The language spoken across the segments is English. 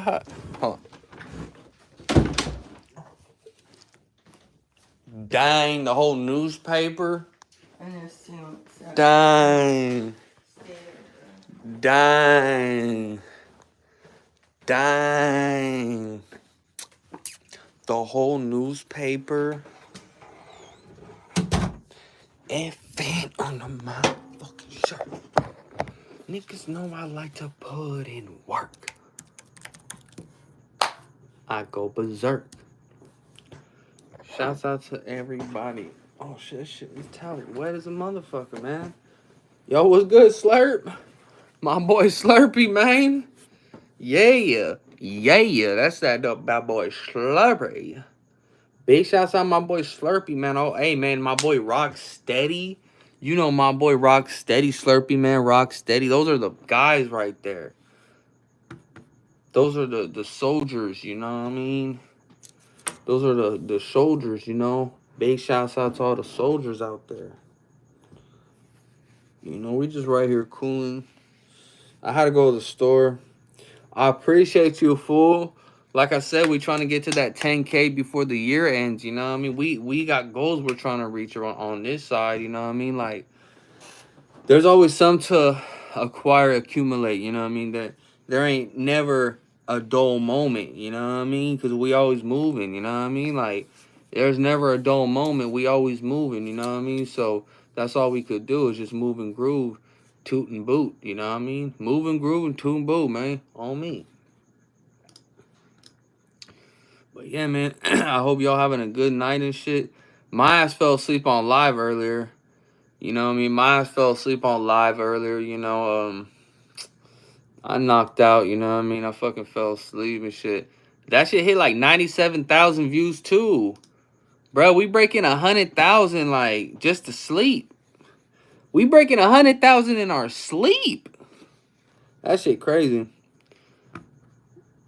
Hold on. Dang, the whole newspaper. Dang. Dang. Dang. The whole newspaper. Effing on the motherfucking shirt. Niggas know I like to put in work. I go berserk. Shouts out to everybody. Oh shit, this towel wet as a motherfucker, man. Yo, what's good, Slurp? My boy Slurpy, man. Yeah. That's that dope bad boy Slurpy. Big shouts out my boy Slurpy, man. Oh, hey, man, my boy Rock Steady. You know my boy Rock Steady, Slurpy, man, Rock Steady. Those are the guys right there. Those are the soldiers, you know what I mean? Those are the soldiers, you know? Big shouts out to all the soldiers out there. You know, we just right here cooling. I had to go to the store. I appreciate you, fool. Like I said, we trying to get to that 10K before the year ends, you know what I mean? We got goals we're trying to reach on this side, you know what I mean? Like, there's always some to acquire, accumulate, you know what I mean? There ain't never a dull moment, you know what I mean? Because we always moving, you know what I mean? Like, there's never a dull moment. We always moving, you know what I mean? So that's all we could do is just move and groove, toot and boot, you know what I mean? Move and groove and toot and boot, man, on me. But yeah, man, I hope y'all having a good night and shit. My ass fell asleep on live earlier. You know what I mean? My ass fell asleep on live earlier, you know. I knocked out, you know what I mean? I fucking fell asleep and shit. That shit hit like 97,000 views too. Bro, we breaking 100,000 like just to sleep. We breaking 100,000 in our sleep. That shit crazy.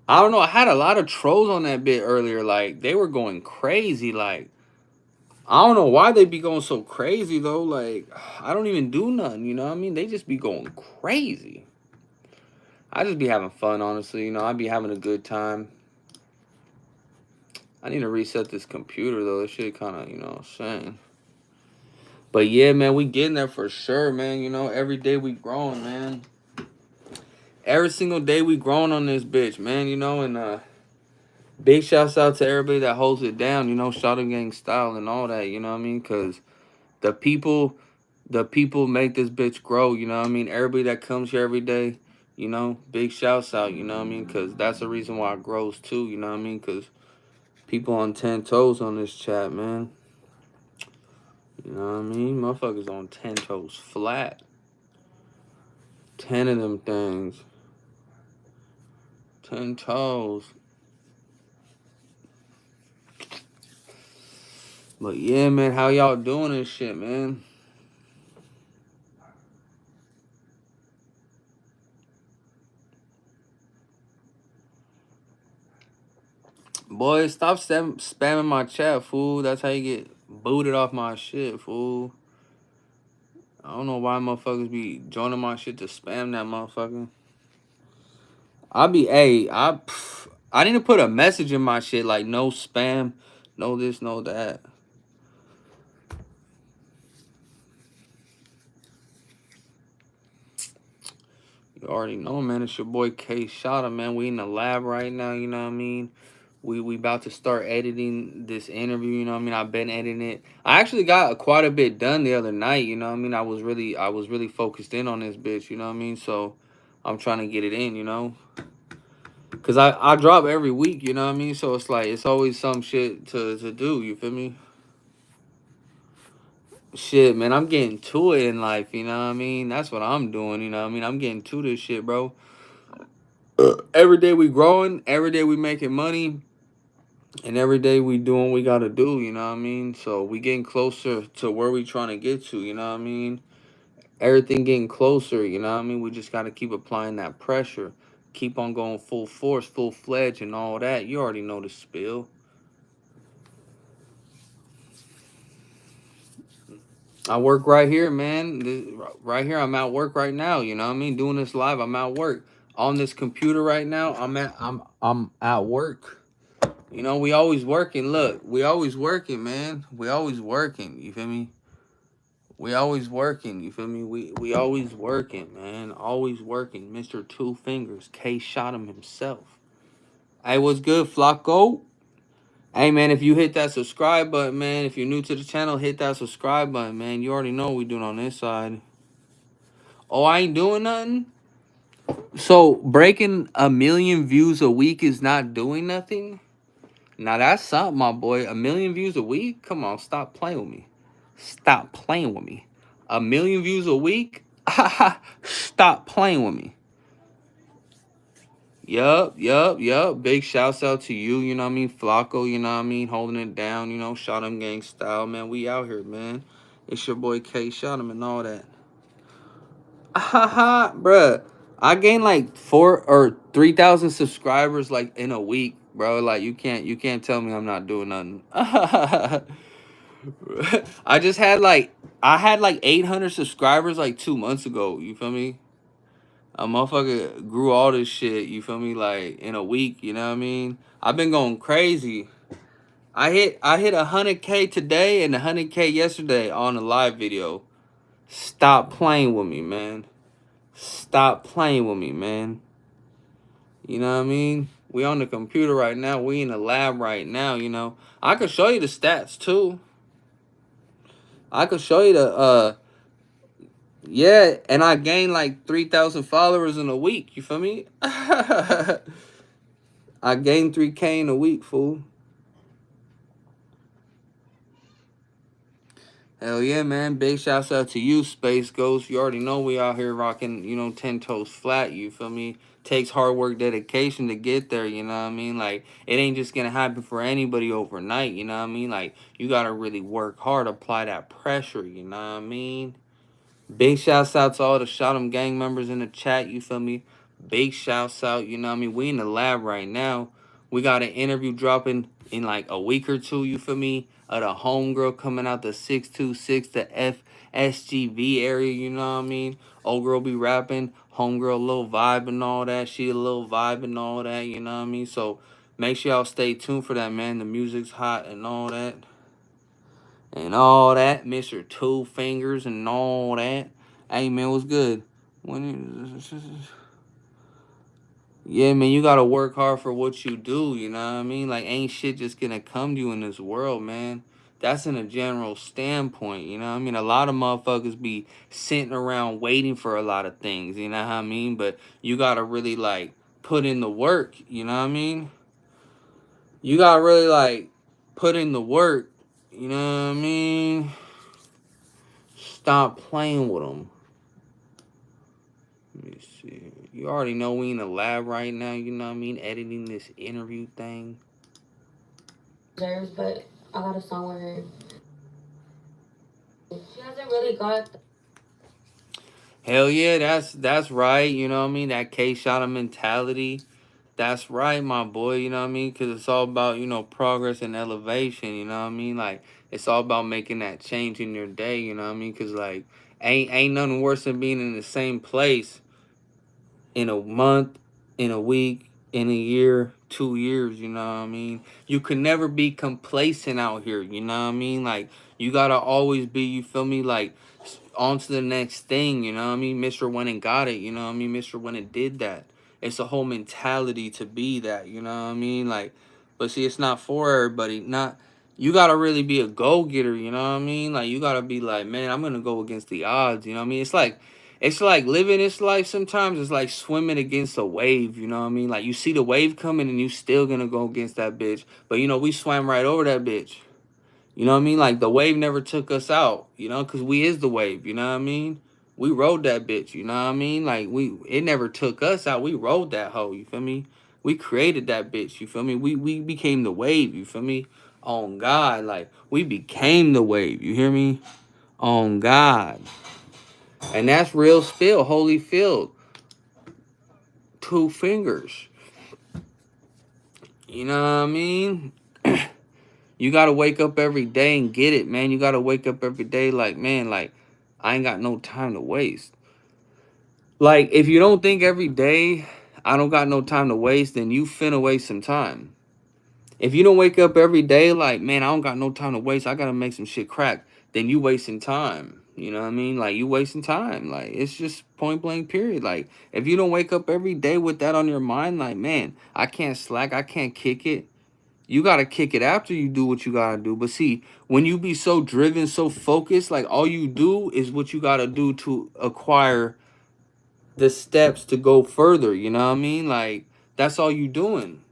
I don't know. I had a lot of trolls on that bit earlier. Like, they were going crazy. Like, I don't know why they be going so crazy, though. Like, I don't even do nothing, you know what I mean? They just be going crazy. I just be having fun, honestly. You know, I be having a good time. I need to reset this computer, though. This shit kind of, you know what I'm saying? But, yeah, man, we getting there for sure, man. You know, every day we growing, man. Every single day we growing on this bitch, man, you know, and big shouts out to everybody that holds it down, you know, Shoutout Gang style and all that, you know what I mean? Because the people make this bitch grow, you know what I mean? Everybody that comes here every day, you know, big shouts out, you know what I mean? Because that's the reason why it grows too, you know what I mean? Because people on 10 toes on this chat, man. You know what I mean? Motherfuckers on 10 toes flat. 10 of them things. 10 toes. But yeah, man, how y'all doing this shit, man? Boy, stop spamming my chat, fool. That's how you get booted off my shit, fool. I don't know why motherfuckers be joining my shit to spam that motherfucker. I need to put a message in my shit like no spam, no this, no that. You already know, man. It's your boy KSHOTEM, man. We in the lab right now, you know what I mean? We about to start editing this interview, you know what I mean? I've been editing it. I actually got quite a bit done the other night, you know what I mean? I was really focused in on this bitch, you know what I mean? So I'm trying to get it in, you know? Cause I drop every week, you know what I mean? So it's like it's always some shit to do, you feel me? Shit, man, I'm getting to it in life, you know what I mean? That's what I'm doing, you know what I mean? I'm getting to this shit, bro. Every day we growing, every day we making money. And every day we doing what we gotta do, you know what I mean? So we getting closer to where we trying to get to, you know what I mean? Everything getting closer, you know what I mean? We just gotta keep applying that pressure. Keep on going full force, full fledged and all that. You already know the spill. I work right here, man. Right here, I'm at work right now, you know what I mean? Doing this live, I'm at work. on this computer right now. I'm at work. You know, we always working. Look, we always working, man. We always working. You feel me? We always working. You feel me? We always working, man. Always working. Mr. Two Fingers, KSHOTEM himself. Hey, what's good, Flacco? Hey, man, if you hit that subscribe button, man, if you're new to the channel, hit that subscribe button, man. You already know what we doing on this side. Oh, I ain't doing nothing? So, breaking 1,000,000 views a week is not doing nothing? Now, that's something, my boy. 1,000,000 views a week? Come on, stop playing with me. Stop playing with me. 1,000,000 views a week? Stop playing with me. Yup. Big shouts out to you, you know what I mean? Flacco, you know what I mean? Holding it down, you know, Shot 'em gang style, man. We out here, man. It's your boy K Shot 'em and all that. Bruh. I gained like 4 or 3,000 subscribers like in a week, bro. Like you can't tell me I'm not doing nothing. I just had like I had like 800 subscribers like 2 months ago. You feel me? A motherfucker grew all this shit, you feel me, like in a week, you know what I mean? I've been going crazy. I hit 100K today and 100K yesterday on a live video. Stop playing with me, man. Stop playing with me, man. You know what I mean? We on the computer right now. We in the lab right now, you know. I could show you the stats too. I could show you the yeah, and I gained like 3,000 followers in a week, you feel me? I gained 3K in a week, fool. Hell yeah, man. Big shouts out to you, Space Ghost. You already know we out here rocking, you know, 10 toes flat, you feel me? Takes hard work, dedication to get there, you know what I mean? Like, it ain't just gonna happen for anybody overnight, you know what I mean? Like, you gotta really work hard, apply that pressure, you know what I mean? Big shouts out to all the Shot 'em gang members in the chat, you feel me? Big shouts out, you know what I mean? We in the lab right now. We got an interview dropping in like a week or two, you feel me? Of the homegirl coming out the 626, the FSGV area, you know what I mean? Old girl be rapping, homegirl a little vibe and all that. She a little vibe and all that, you know what I mean? So make sure y'all stay tuned for that, man. The music's hot and all that. And all that, Mr. Two Fingers and all that. Hey, man, what's good? Yeah, man, you gotta work hard for what you do, you know what I mean? Like, ain't shit just gonna come to you in this world, man. That's in a general standpoint, you know what I mean? A lot of motherfuckers be sitting around waiting for a lot of things, you know what I mean? But you gotta really, like, put in the work, you know what I mean? You gotta really, like, put in the work, you know what I mean? Stop playing with them. Let me see. You already know we in the lab right now, you know what I mean? Editing this interview thing. But I got a song with her. She hasn't really got. Hell yeah, that's right, you know what I mean? That K-Shot mentality. That's right, my boy, you know what I mean? Because it's all about, you know, progress and elevation, you know what I mean? Like, it's all about making that change in your day, you know what I mean? Because, like, ain't nothing worse than being in the same place in a month, in a week, in a year, 2 years, you know what I mean? You can never be complacent out here, you know what I mean? Like, you gotta always be, you feel me? Like, on to the next thing, you know what I mean? Mr. Went and got it, you know what I mean? Mr. Went and did that. It's a whole mentality to be that, you know what I mean? Like, but see, it's not for everybody. Not, you gotta really be a go-getter, you know what I mean? Like, you gotta be like, man, I'm gonna go against the odds, you know what I mean? It's like living this life sometimes. It's like swimming against a wave, you know what I mean? Like, you see the wave coming and you still gonna go against that bitch. But, you know, we swam right over that bitch. You know what I mean? Like, the wave never took us out, you know, because we is the wave, you know what I mean? We rode that bitch, you know what I mean? Like, it never took us out. We rode that hoe, you feel me? We created that bitch, you feel me? We became the wave, you feel me? On God, like, we became the wave, you hear me? On God. And that's real spill, Holyfield. Two fingers. You know what I mean? You gotta wake up every day and get it, man. You gotta wake up every day like, man, like, I ain't got no time to waste. Like, if you don't think every day I don't got no time to waste, then you finna waste some time. If you don't wake up every day like, man, I don't got no time to waste, I gotta make some shit crack, then you wasting time. You know what I mean? Like, you wasting time. Like, it's just point blank period. Like, if you don't wake up every day with that on your mind, like, man, I can't slack, I can't kick it. You gotta kick it after you do what you gotta do. But see, when you be so driven, so focused, like all you do is what you gotta do to acquire the steps to go further. You know what I mean? Like, that's all you doing.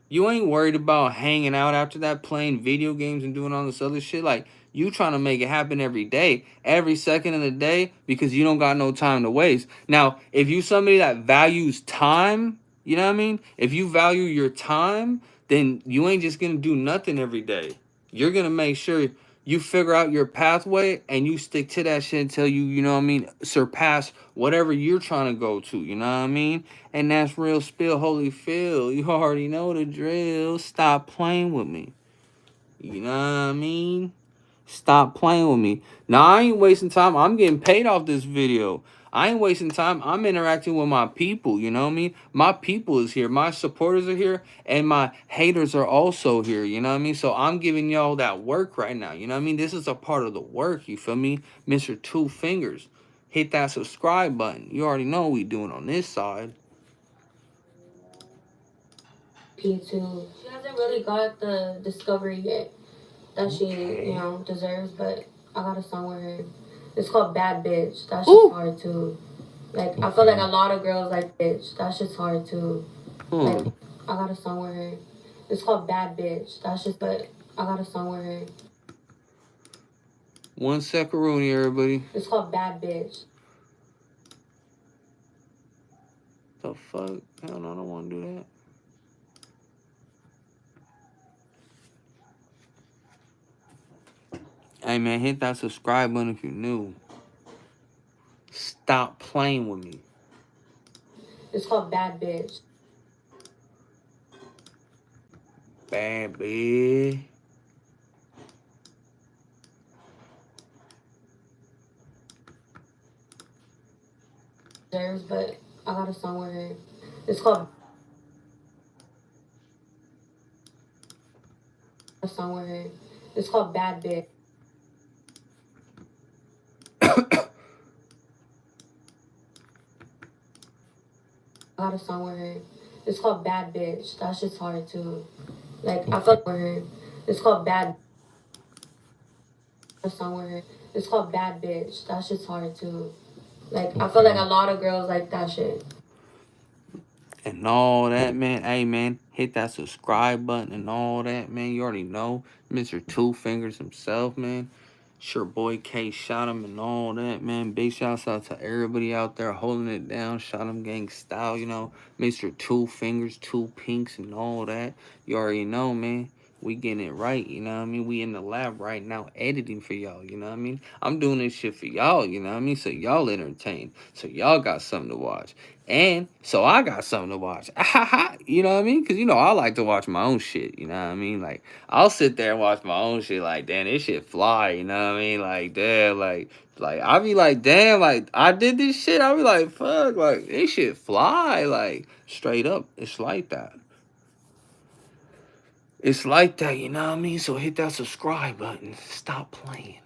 You ain't worried about hanging out after that, playing video games and doing all this other shit. Like, you trying to make it happen every day, every second of the day, because you don't got no time to waste. Now, if you somebody that values time, you know what I mean? If you value your time, then you ain't just gonna do nothing every day. You're gonna make sure you figure out your pathway and you stick to that shit until you, you know what I mean, surpass whatever you're trying to go to, you know what I mean? And that's real spill, holy Phil. You already know the drill. Stop playing with me. You know what I mean? Stop playing with me. Now, I ain't wasting time. I'm getting paid off this video. I ain't wasting time. I'm interacting with my people. You know what I mean? My people is here. My supporters are here. And my haters are also here. You know what I mean? So I'm giving y'all that work right now. You know what I mean? This is a part of the work. You feel me? Mr. Two Fingers. Hit that subscribe button. You already know what we doing on this side. P2. She hasn't really got the discovery yet that she, you know, deserves, but I got a song with her. It's called Bad Bitch. That shit's hard too. Like, I feel like a lot of girls like bitch. That shit's hard too. Like, I got a song with her. It's called Bad Bitch. That's just, but I got a song with her. 1 second, Rooney, everybody. It's called Bad Bitch. The fuck? Hell no, I don't want to do that. Hey, man, hit that subscribe button if you're new. Stop playing with me. It's called Bad Bitch. Bad bitch. But I got a song with her. It's called a song with her. It's called Bad Bitch. I got a song with her. It's called Bad Bitch. That shit's hard too. Like, I fuck with her. It's called Bad. A song with her. It's called Bad Bitch. That shit's hard too. Like, I feel like a lot of girls like that shit. And all that, man. Hey, man, hit that subscribe button and all that, man. You already know Mr. Two Fingers himself, man. It's your boy KSHOTEM and all that, man. Big shouts out to everybody out there holding it down. SHOTEM gang style, you know. Mr. Two Fingers, Two Pinks and all that. You already know, man. We getting it right, you know what I mean? We in the lab right now editing for y'all, you know what I mean? I'm doing this shit for y'all, you know what I mean? So y'all entertained. So y'all got something to watch. And so I got something to watch. You know what I mean? Because, you know, I like to watch my own shit, you know what I mean? Like, I'll sit there and watch my own shit like, damn, this shit fly, you know what I mean? Like, damn, like I be like, damn, like, I did this shit. I be like, fuck, like, this shit fly. Like, straight up, it's like that. It's like that, you know what I mean? So hit that subscribe button. Stop playing.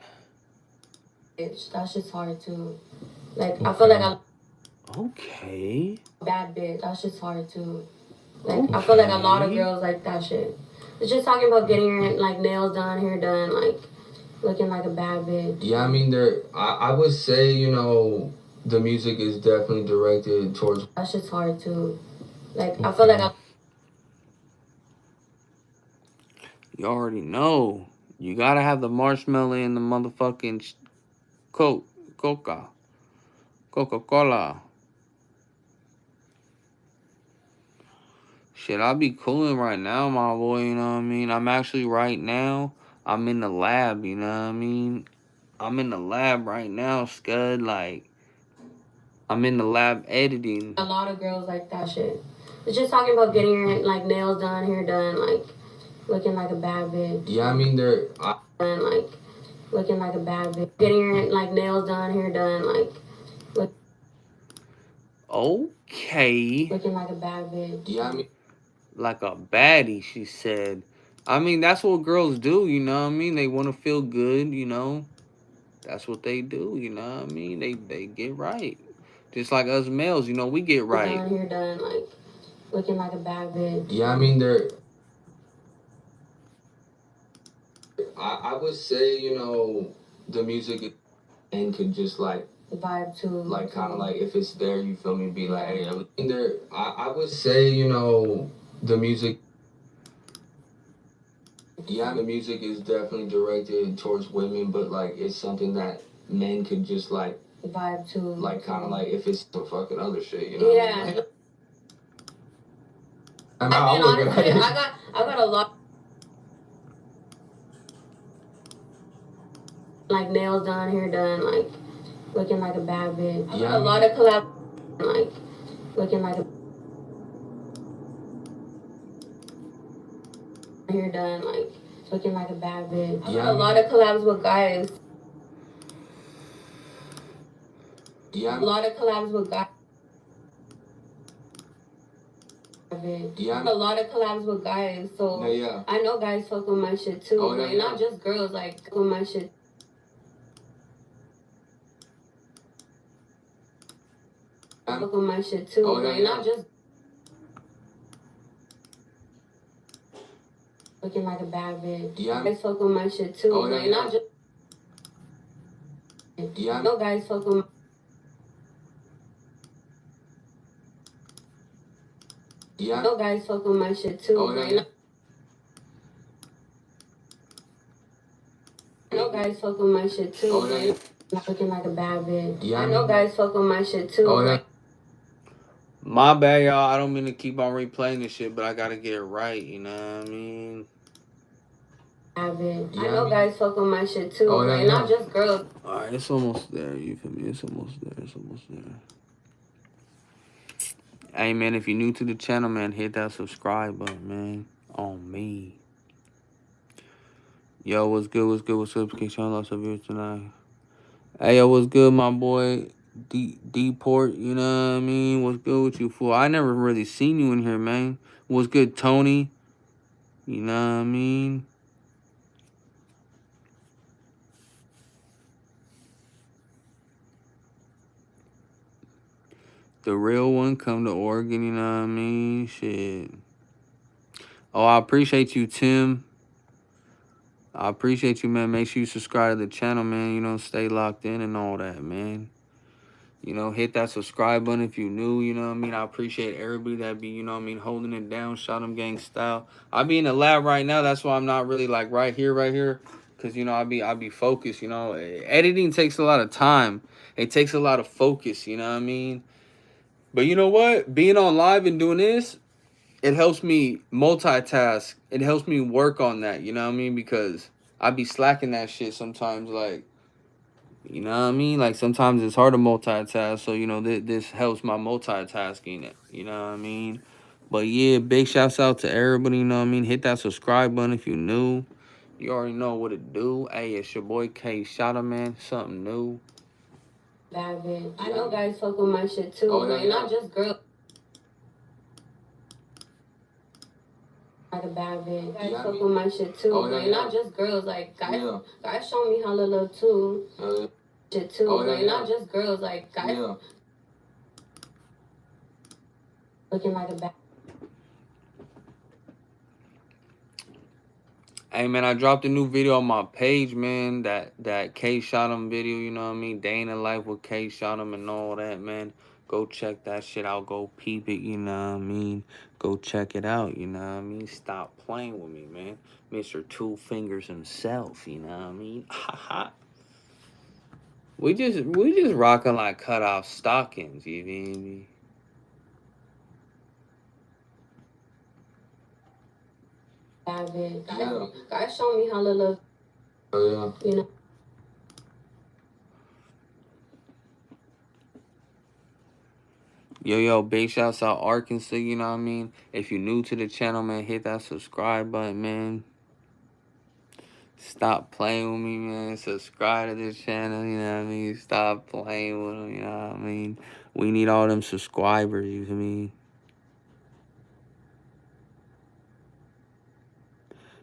Bitch. That shit's hard too. Like, I feel like a Okay. bad bitch. That shit's hard too. Like, I feel like a lot of girls like that shit. It's just talking about getting your, like, nails done, hair done, like, looking like a bad bitch. Yeah, I mean, I would say, you know, the music is definitely directed towards. That shit's hard too. Like, I feel like a You already know. You gotta have the marshmallow in the motherfucking Coca-Cola. Shit, I be cooling right now, my boy, you know what I mean? I'm actually right now, I'm in the lab, you know what I mean? I'm in the lab right now, Scud, like, I'm in the lab editing. a lot of girls like that shit. It's just talking about getting your, like, nails done, hair done, like, looking like a bad bitch. Yeah, I mean, like, looking like a bad bitch. Getting your, like, nails done, hair done, like, Okay. Looking like a bad bitch. Yeah, I mean, like a baddie, she said. I mean, that's what girls do, you know what I mean? They want to feel good, you know? That's what they do, you know what I mean? They get right. Just like us males, you know, we get right. Down here done, like, looking like a bad bitch. Yeah, I mean, I would say, you know, the music and could just like vibe to like kind of like if it's there, you feel me, be like, hey, everything there. I would say, you know, the music. Yeah, the music is definitely directed towards women, but like it's something that men could just like vibe to like kind of like if it's some fucking other shit, you know? Yeah. What I mean? And honestly, I got a lot like nails done, hair done, like looking like a bad bitch. I got a lot of collab, like looking like a hair done, like looking like a bad bitch. I got a lot of collabs with guys. Yeah. A lot of collabs with guys. Yeah. A lot of collabs with guys, so yeah. I know guys fuck with my shit too. Oh, like not just girls, like fuck with my shit. Fuck with my shit too. Oh, like not just looking like a bad bitch. Yeah. Guys fuck with my shit too. Oh, like not just yeah. no guys fuck with my yeah. no guys fuck with my shit too. Oh, like no guys fuck with my shit too. Oh, like not looking like a bad bitch. Yeah. I know guys fuck with my shit too. Oh, like, my bad, y'all. I don't mean to keep on replaying this shit, but I gotta get it right. You know what I mean? I know guys fuck with my shit too. Oh, like not just girls. All right, it's almost there. You feel me? It's almost there. It's almost there. Hey, man, if you're new to the channel, man, hit that subscribe button, man. On me. Yo, what's good? What's good? What's up? KSHOTEM lots of viewers tonight. Hey, yo, what's good, my boy? D-Port, you know what I mean? What's good with you, fool? I never really seen you in here, man. What's good, Tony? You know what I mean? The real one come to Oregon, you know what I mean? Shit. Oh, I appreciate you, Tim. I appreciate you, man. Make sure you subscribe to the channel, man. You know, stay locked in and all that, man. You know, hit that subscribe button if you new, you know what I mean? I appreciate everybody that be, you know what I mean, holding it down, Shout'em Gang style. I be in the lab right now. That's why I'm not really like right here. Cause you know, I be focused, you know. Editing takes a lot of time. It takes a lot of focus, you know what I mean? But you know what? Being on live and doing this, it helps me multitask. It helps me work on that, you know what I mean? Because I be slacking that shit sometimes, like, you know what I mean? Like, sometimes it's hard to multitask, so, you know, this helps my multitasking, you know what I mean? But, yeah, big shouts out to everybody, you know what I mean? Hit that subscribe button if you're new. You already know what it do. Hey, it's your boy KSHOTEM, man. Something new. Bad bitch. I know guys fuck with my shit too. like not just girls. Like a bad bitch. Guys fuck with my shit too. like not just girls. Like guys show me hella love too. Shit too. like not just girls. Like guys looking like a bad. Hey, man, I dropped a new video on my page, man. That KSHOTEM video, you know what I mean? Day in the life with KSHOTEM and all that, man. Go check that shit out. Go peep it, you know what I mean? Go check it out, you know what I mean? Stop playing with me, man. Mr. Two Fingers himself, you know what I mean? Haha. we just rocking like cut off stockings, you feel me? Bad bitch. Guys show me hella love. Oh, yeah. You know. Yo, big shouts out Arkansas, you know what I mean? If you're new to the channel, man, hit that subscribe button, man. Stop playing with me, man. Subscribe to the channel, you know what I mean? Stop playing with them, you know what I mean? We need all them subscribers, you feel me?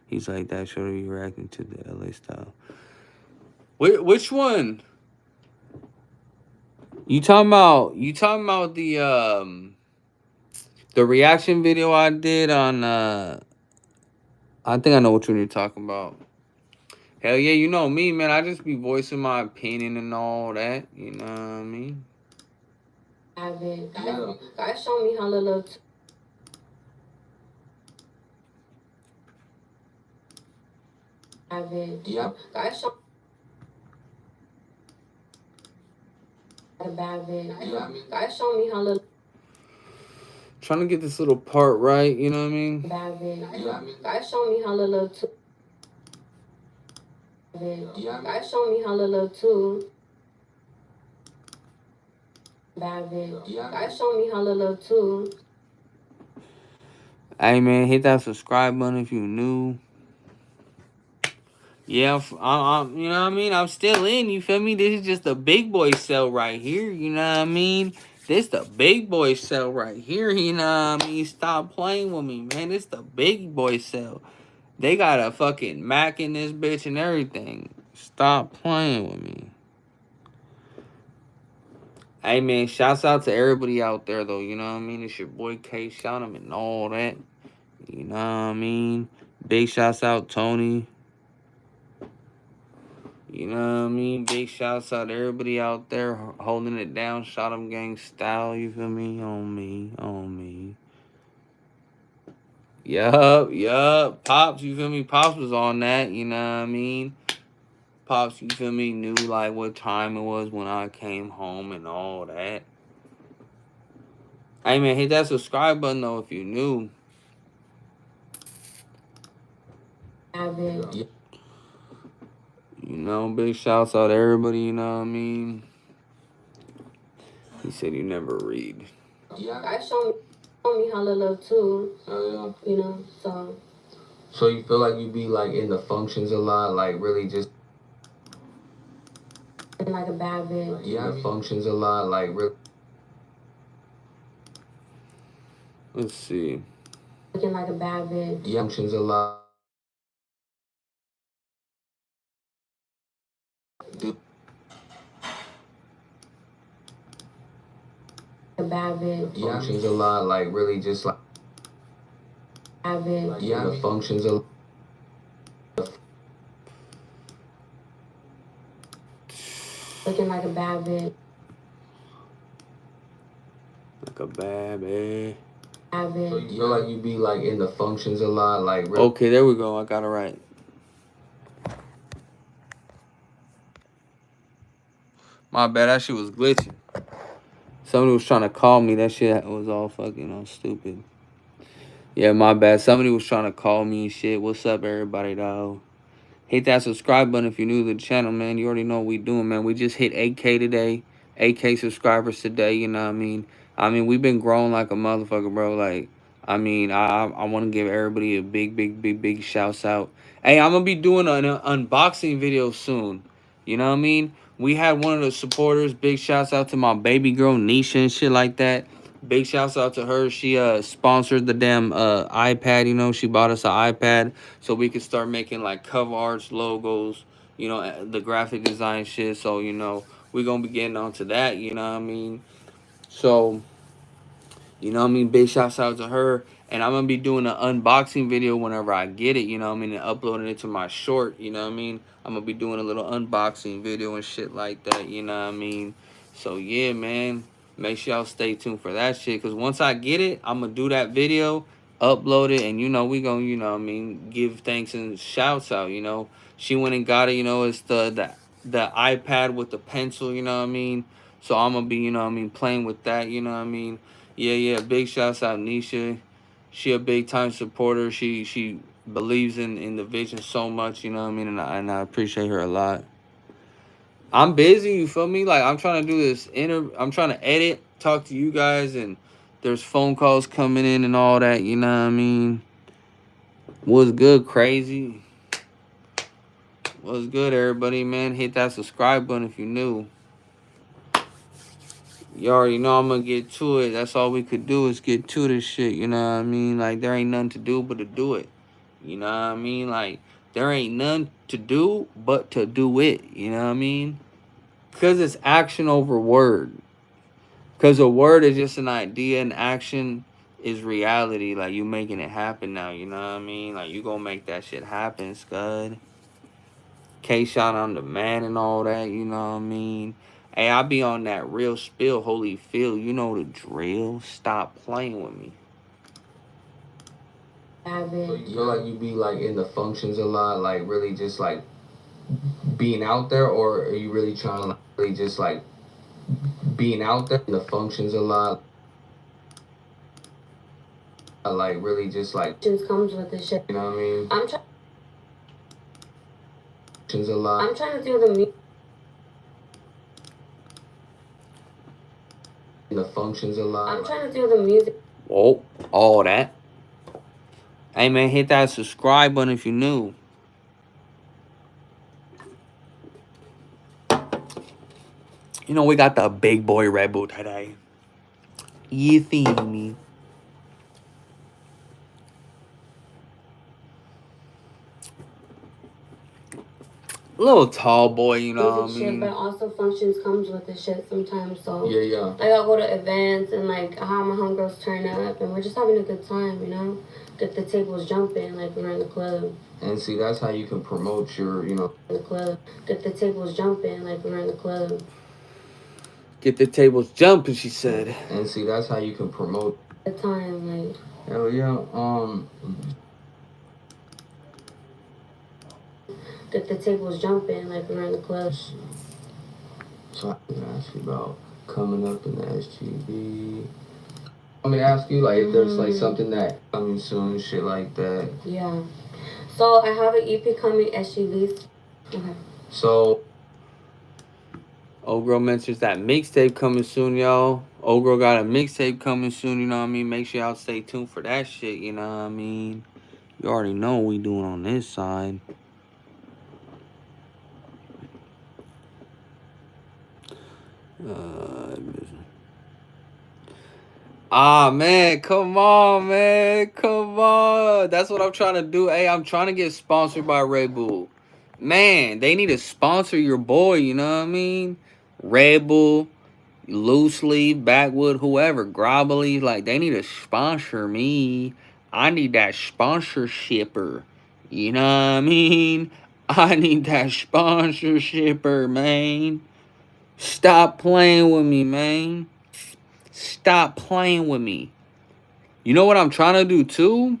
He's like, that should be reacting to the LA style. Which one? You talking about the reaction video I did on I think I know which one you're talking about. Hell yeah, you know me, man. I just be voicing my opinion and all that. You know what I mean? Guys show me how to look. Guys show a bad bitch. Guys show me how to. Trying to get this little part right. You know what I mean? Bad bitch. Guys show me how to look too. Guys show me how to look too. Bad bitch. Guys show me how to look too. Hey man, hit that subscribe button if you new. Yeah, I'm, you know what I mean? I'm still in, you feel me? This is just the big boy cell right here, you know what I mean? This the big boy cell right here, you know what I mean? Stop playing with me, man. This the big boy cell. They got a fucking Mac in this bitch and everything. Stop playing with me. Hey man, shouts out to everybody out there though, you know what I mean? It's your boy KSHOTEM and all that. You know what I mean? Big shouts out Tony. You know what I mean? Big shouts out to everybody out there holding it down, shout'em gang style, you feel me? On me. Yup. Pops, you feel me? Pops was on that, you know what I mean? Pops, you feel me? Knew like what time it was when I came home and all that. Hey man, hit that subscribe button though if you new. You know, big shouts out to everybody, you know what I mean? He said you never read. Guys show me how to look too. Oh yeah. You know, so. So you feel like you be like in the functions a lot, like really just like a bad bitch. Yeah, the functions a lot, like really. Let's see. Looking like a bad bitch. Yeah, functions a lot. A bad bitch. Functions a lot, like really just like. Bad bitch. Yeah, the functions a. Looking like a bad bitch. Like a bad bitch. Bad bitch. So you feel like you be like in the functions a lot, like really. Okay, there we go. I got it right. My bad, that shit was glitching. Somebody was trying to call me. That shit was all fucking stupid. Yeah, my bad. Somebody was trying to call me and shit. What's up, everybody, dog? Hit that subscribe button if you're new to the channel, man. You already know what we doing, man. We just hit 8K today. 8K subscribers today, you know what I mean? I mean, we've been growing like a motherfucker, bro. Like, I mean, I want to give everybody a big shouts out. Hey, I'm going to be doing an unboxing video soon. You know what I mean? We had one of the supporters. Big shouts out to my baby girl, Nisha, and shit like that. Big shouts out to her. She sponsored the damn iPad, you know. She bought us an iPad so we could start making like cover arts, logos, you know, the graphic design shit. So, you know, we're going to be getting onto that, you know what I mean? So, you know what I mean? Big shouts out to her. And I'm going to be doing an unboxing video whenever I get it, you know what I mean? And uploading it to my short, you know what I mean? I'm going to be doing a little unboxing video and shit like that, you know what I mean? So, yeah, man. Make sure y'all stay tuned for that shit. Because once I get it, I'm going to do that video, upload it, and, you know, we going to, you know what I mean, give thanks and shouts out, you know? She went and got it, you know, it's the iPad with the pencil, you know what I mean? So I'm going to be, you know what I mean, playing with that, you know what I mean? Yeah. Big shouts out Nisha. She a big time supporter. She believes in the vision so much, you know what I mean? And I appreciate her a lot. I'm busy, you feel me? Like I'm trying to do this I'm trying to edit, talk to you guys, and there's phone calls coming in and all that, you know what I mean? What's good, crazy? What's good, everybody, man? Hit that subscribe button if you're new. You already know I'm gonna get to it. That's all we could do is get to this shit. You know what I mean? Like there ain't nothing to do but to do it. You know what I mean? Like there ain't none to do but to do it. You know what I mean? Because it's action over word. Because a word is just an idea, and action is reality. Like you making it happen now. You know what I mean? Like you gonna make that shit happen, Scud. K-Shot on the man and all that. You know what I mean? Hey, I be on that real spill, holy feel. You know the drill. Stop playing with me. So you feel like you be like in the functions a lot, like really just like being out there, or are you really trying to like really just like being out there in the functions a lot, like really just like comes with the shit. You know what I mean? I'm trying a lot. I'm trying to do the in the functions a lot. I'm trying to do the music. Whoa, all that. Hey man, hit that subscribe button if you're new. You know we got the big boy Red Bull today. You feel me? Little tall boy, you know what I mean? But also functions comes with the shit sometimes, so yeah. Like I'll go to events and like I have my homegirls turn up and we're just having a good time, you know? Get the tables jumping like we're in the club. And see, that's how you can promote your, you know, in the club. Get the tables jumping like we're in the club. Get the tables jumping, she said. And see, that's how you can promote the time, like hell yeah. Get the tables jumping like we're in the club. So I can ask you about coming up in the SGB. Let me ask you like if there's like something that coming soon, shit like that. Yeah. So I have an EP coming, SGBs. Okay. So Old Girl mentions that mixtape coming soon, y'all. Old Girl got a mixtape coming soon, you know what I mean? Make sure y'all stay tuned for that shit, you know what I mean? You already know what we doing on this side. Man, come on, man. Come on. That's what I'm trying to do. Hey, I'm trying to get sponsored by Red Bull. Man, they need to sponsor your boy, you know what I mean? Red Bull, loose leaf, backwood, whoever, grobbly, like they need to sponsor me. I need that sponsorshipper. You know what I mean? I need that sponsorshipper, man. Stop playing with me, man. Stop playing with me. You know what I'm trying to do too?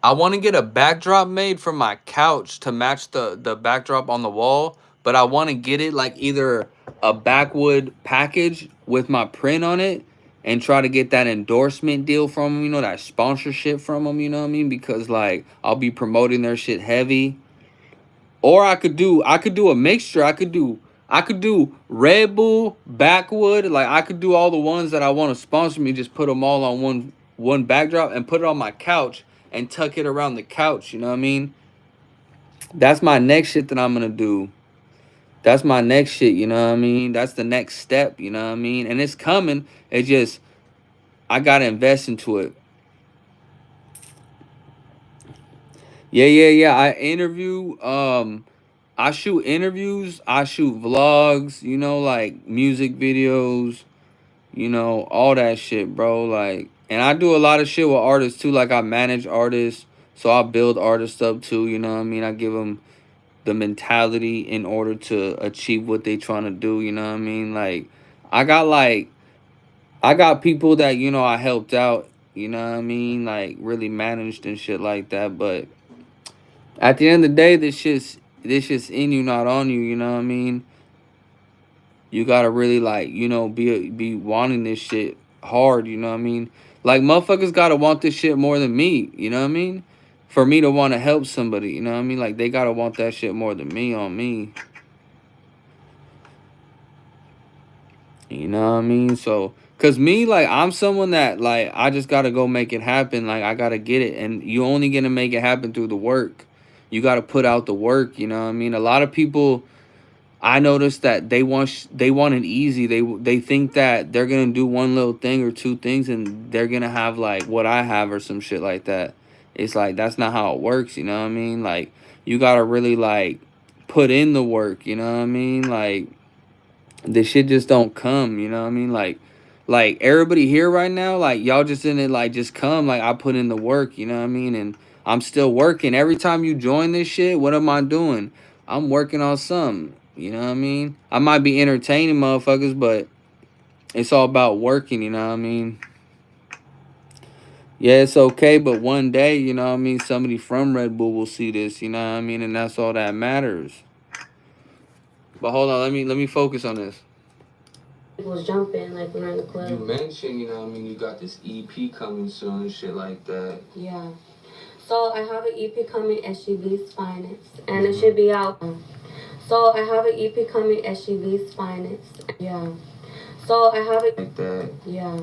I want to get a backdrop made for my couch to match the backdrop on the wall. But I want to get it like either a backwood package with my print on it and try to get that endorsement deal from them, you know, that sponsorship from them, you know what I mean? Because like I'll be promoting their shit heavy. Or I could do a mixture. I could do Red Bull, backwood. Like I could do all the ones that I want to sponsor me. Just put them all on one backdrop and put it on my couch and tuck it around the couch. You know what I mean? That's my next shit that I'm gonna do. That's my next shit. You know what I mean? That's the next step. You know what I mean? And it's coming. It's just I gotta invest into it. Yeah. I interview. I shoot interviews. I shoot vlogs. You know, like music videos. You know, all that shit, bro. Like, and I do a lot of shit with artists too. Like, I manage artists, so I build artists up too. You know what I mean? I give them the mentality in order to achieve what they trying to do. You know what I mean? I got like, I got people that you know I helped out. You know what I mean? Like, really managed and shit like that. But at the end of the day, this shit's in you, not on you. You know what I mean? You gotta really like, you know, be wanting this shit hard, you know what I mean? Like motherfuckers gotta want this shit more than me, you know what I mean? For me to want to help somebody, you know what I mean? Like they gotta want that shit more than me on me. You know what I mean? So cause me, like I'm someone that like I just gotta go make it happen. Like I gotta get it. And you only gonna make it happen through the work. You gotta put out the work, you know what I mean? A lot of people I noticed that they want it easy. They think that they're gonna do one little thing or two things and they're gonna have like what I have or some shit like that. It's like that's not how it works, you know what I mean? Like you gotta really like put in the work, you know what I mean? Like the shit just don't come, you know what I mean? Like everybody here right now, like y'all just in it like just come, like I put in the work, you know what I mean? And I'm still working. Every time you join this shit, what am I doing? I'm working on something, you know what I mean? I might be entertaining motherfuckers, but it's all about working, you know what I mean? Yeah, it's okay, but one day, you know what I mean, somebody from Red Bull will see this, you know what I mean? And that's all that matters. But hold on, let me focus on this. Was jumping like when we're in the club. You mentioned, you know what I mean, you got this EP coming soon and shit like that. Yeah. So I have an EP coming, SUV's Finest, and it should be out. So I have an EP coming, SUV's Finest. Yeah. So I have it like that. Yeah.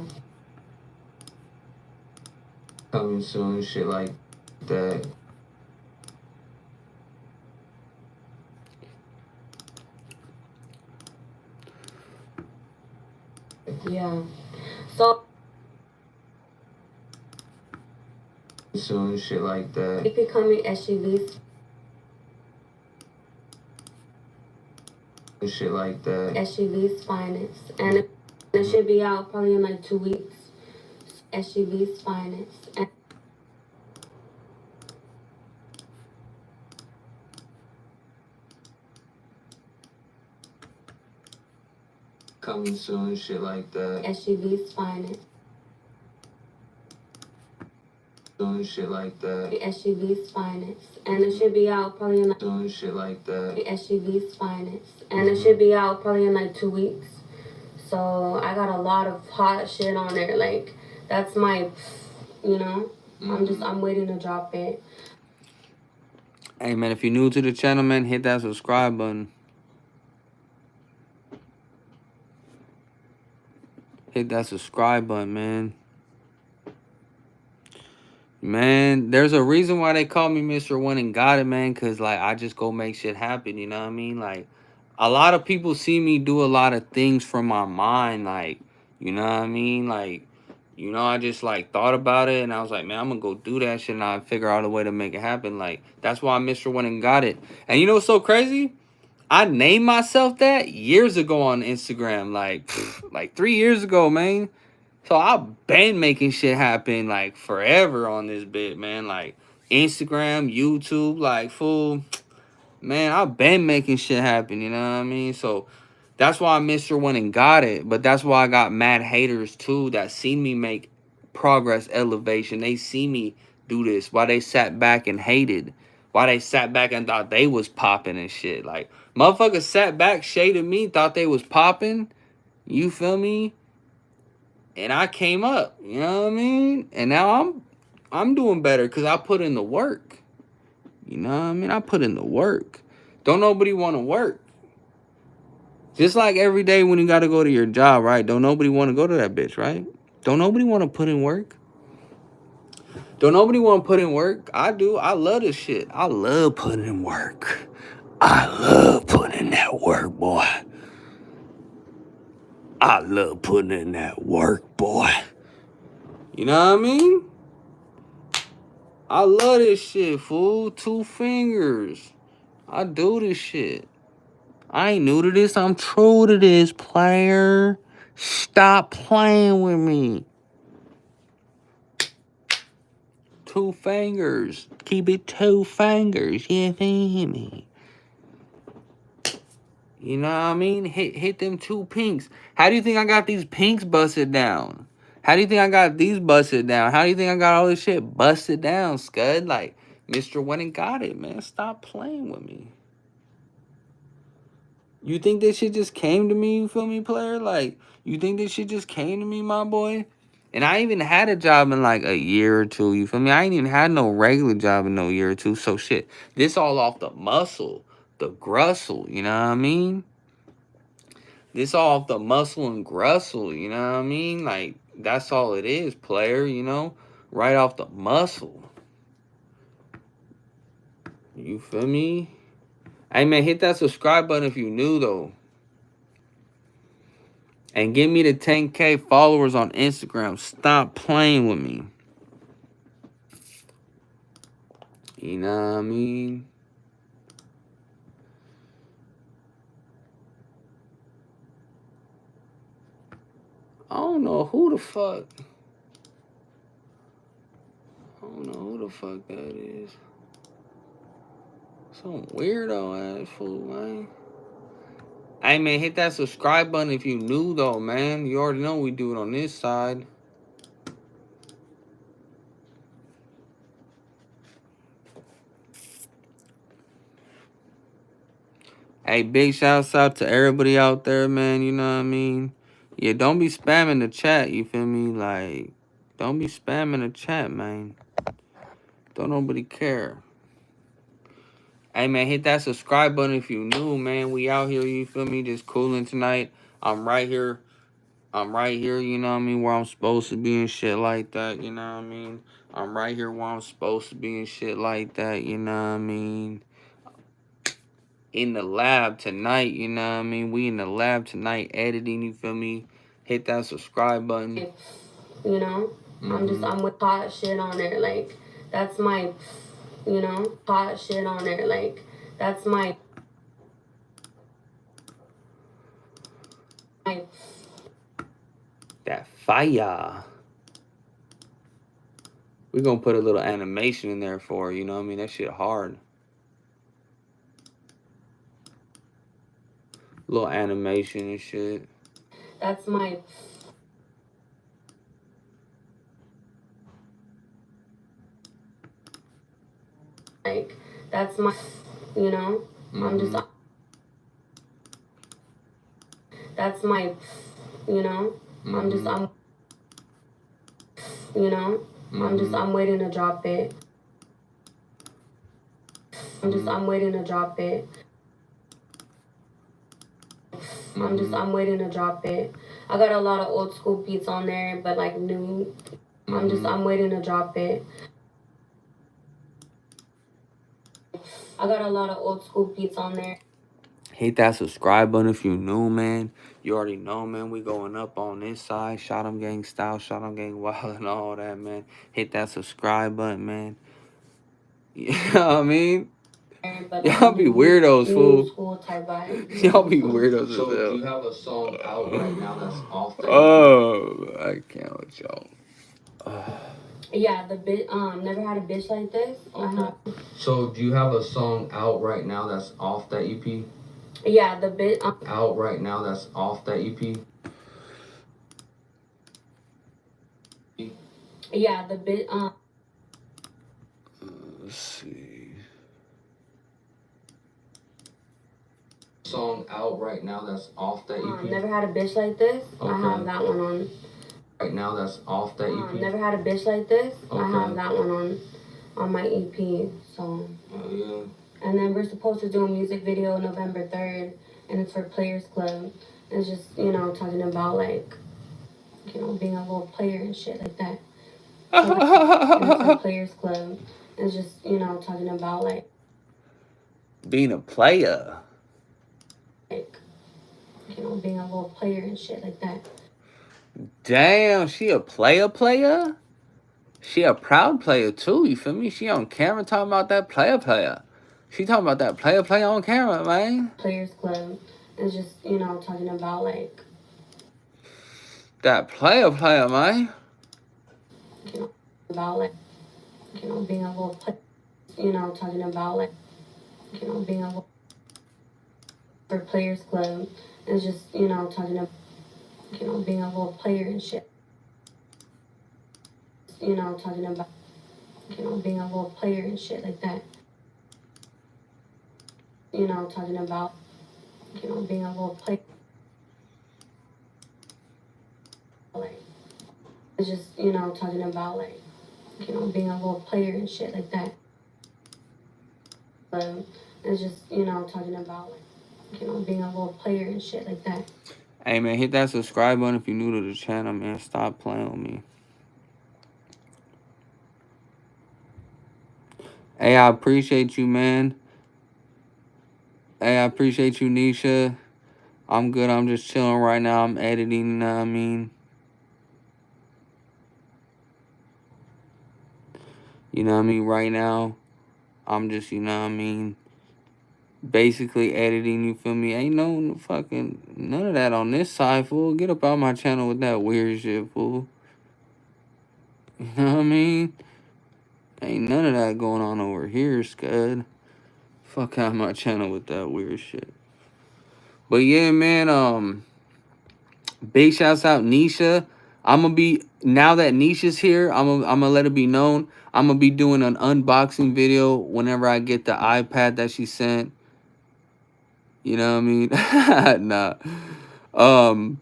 Coming soon and shit like that. Yeah. So soon and shit like that. EP coming, SUV's and shit like that. SUV's Finest, and it should be out probably in like 2 weeks. SUV's Finest. And Coming soon and shit like that. SUV's Finest. Soon and shit like that. SUV's Finest, and it should be out probably in like Soon and shit like that. SUV's Finest, and it should be out probably in like 2 weeks. So I got a lot of hot shit on there. Like that's my, you know, I'm waiting to drop it. Hey man, if you're new to the channel, man, hit that subscribe button. Hit that subscribe button, man. Man, there's a reason why they call me Mr. One and Got It, man, because, like, I just go make shit happen, you know what I mean? Like, a lot of people see me do a lot of things from my mind, like, you know what I mean? Like, you know, I just, like, thought about it, and I was like, man, I'm gonna go do that shit, and I figure out a way to make it happen. Like, that's why I'm Mr. One and Got It. And you know what's so crazy? I named myself that years ago on Instagram, like 3 years ago, man. So I've been making shit happen like forever on this bit, man. Like Instagram, YouTube, like fool. Man, I've been making shit happen, you know what I mean? So that's why Mr. One and Got It. But that's why I got mad haters too that seen me make progress, elevation. They see me do this. Why they sat back and hated. Why they sat back and thought they was popping and shit. Like motherfuckers sat back, shaded me, thought they was popping. You feel me? And I came up, you know what I mean? And now I'm doing better because I put in the work. You know what I mean? I put in the work. Don't nobody want to work. Just like every day when you got to go to your job, right? Don't nobody want to go to that bitch, right? Don't nobody want to put in work. Don't nobody want to put in work. I do. I love this shit. I love putting in work. I love putting in that work, boy. I love putting in that work, boy. You know what I mean? I love this shit, fool. 2 fingers. I do this shit. I ain't new to this. I'm true to this, player. Stop playing with me. 2 fingers. Keep it 2 fingers. You feel me? You know what I mean? Hit them 2 pinks. How do you think I got these pinks busted down? How do you think I got these busted down? How do you think I got all this shit busted down, Scud? Like, Mr. Went and Got It, man. Stop playing with me. You think this shit just came to me, you feel me, player? Like, you think this shit just came to me, my boy? And I even had a job in like a year or 2, you feel me? I ain't even had no regular job in no year or 2. So shit, this all off the muscle, the grustle, you know what I mean? This all off the muscle and grustle, you know what I mean? Like, that's all it is, player, you know? Right off the muscle. You feel me? Hey, man, hit that subscribe button if you new, though. And give me the 10K followers on Instagram. Stop playing with me. You know what I mean? I don't know who the fuck. I don't know who the fuck that is. Some weirdo ass fool, man. Hey, man, hit that subscribe button if you new, though, man. You already know we do it on this side. Hey, big shouts out to everybody out there, man. You know what I mean? Yeah, don't be spamming the chat, you feel me? Like, don't be spamming the chat, man. Don't nobody care. Hey, man, hit that subscribe button if you new, man. We out here, you feel me? Just cooling tonight. I'm right here, you know what I mean, where I'm supposed to be and shit like that, you know what I mean? I'm right here where I'm supposed to be and shit like that, you know what I mean? In the lab tonight, you know what I mean? We in the lab tonight editing, you feel me? Hit that subscribe button. You know? I'm with hot shit on there, like, that's my, you know, hot shit on there, like, that's my That fire. We're gonna put a little animation in there for her, you know what I mean? That shit hard. Little animation and shit. That's my like, that's my, you know? That's my, you know? You know? I'm waiting to drop it. I'm waiting to drop it. I'm waiting to drop it. I got a lot of old school beats on there, but like new. I'm waiting to drop it. I got a lot of old school beats on there. Hit that subscribe button if you new, man. You already know, man. We going up on this side. Shout'em gang style, Shout'em gang wild and all that, man. Hit that subscribe button, man. You know what I mean? Y'all be weirdos, fool. Y'all be weirdos as hell. So, do you have a song out right now that's off the EP? Oh, I can't with y'all. Yeah, the bit never had a bitch like this. Okay. So, do you have a song out right now that's off that EP? Yeah, the bit out right now that's off that EP? Yeah, the bit Let's see. Song out right now that's off that EP? Never had a bitch like this. Okay. I have that one on. Right now that's off that EP? Never had a bitch like this. Okay. I have that one on my EP. So. Yeah. And then we're supposed to do a music video November 3rd, and it's for Players Club. It's just, you know, talking about like, you know, being a little player and shit like that. So, like, and it's for Players Club. It's just, you know, talking about like Being a player. like, you know, being a little player and shit like that. Damn, she a player? She a proud player too, you feel me? She on camera talking about that player. She talking about that player on camera, man. Players Club is just, you know, talking about like that player, man. You know, about like, you know, being a little player, you know, talking about like, you know, being a little for Players Club is just, you know, talking about, you know, being a little player and shit. You know, talking about, you know, being a little player and shit like that. You know, talking about, you know, being a little player. Like, it's just, you know, talking about like, you know, being a little player and shit like that. It's just, you know, talking about like, you know, being a little player and shit like that. Hey, man, hit that subscribe button if you're new to the channel, man. Stop playing with me. Hey, I appreciate you, man. Hey, I appreciate you, Nisha. I'm good. I'm just chilling right now. I'm editing, you know what I mean? You know what I mean? Right now, I'm just, you know what I mean? Basically editing, you feel me? Ain't no fucking none of that on this side, fool. Get up out my channel with that weird shit, fool. You know what I mean? Ain't none of that going on over here, Scud. Fuck out my channel with that weird shit. But yeah, man, big shouts out Nisha. I'm gonna be now that Nisha's here. I'm gonna let it be known. I'm gonna be doing an unboxing video whenever I get the iPad that she sent. You know what I mean? Nah.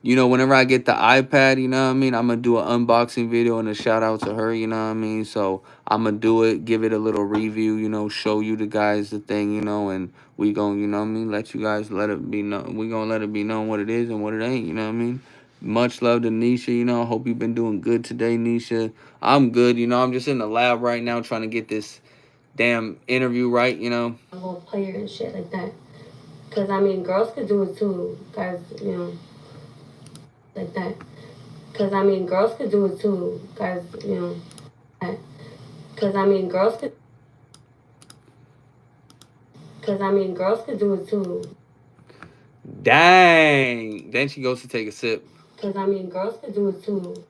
You know, whenever I get the iPad, you know what I mean? I'm gonna do an unboxing video and a shout out to her, you know what I mean? So I'm gonna do it, give it a little review, you know, show you the guys the thing, you know, and we gonna, you know what I mean, let you guys let it be known. We gonna let it be known what it is and what it ain't, you know what I mean? Much love to Nisha, you know. Hope you've been doing good today, Nisha. I'm good, you know. I'm just in the lab right now trying to get this damn interview right, you know. A little player and shit like that. Because, I mean, girls could do it too, guys, you know, like that. Because, I mean, girls could do it too, guys, you know, that. Because, I mean, girls could. Because, I mean, girls could do it too. Dang. Then she goes to take a sip. Because, I mean, girls could do it too.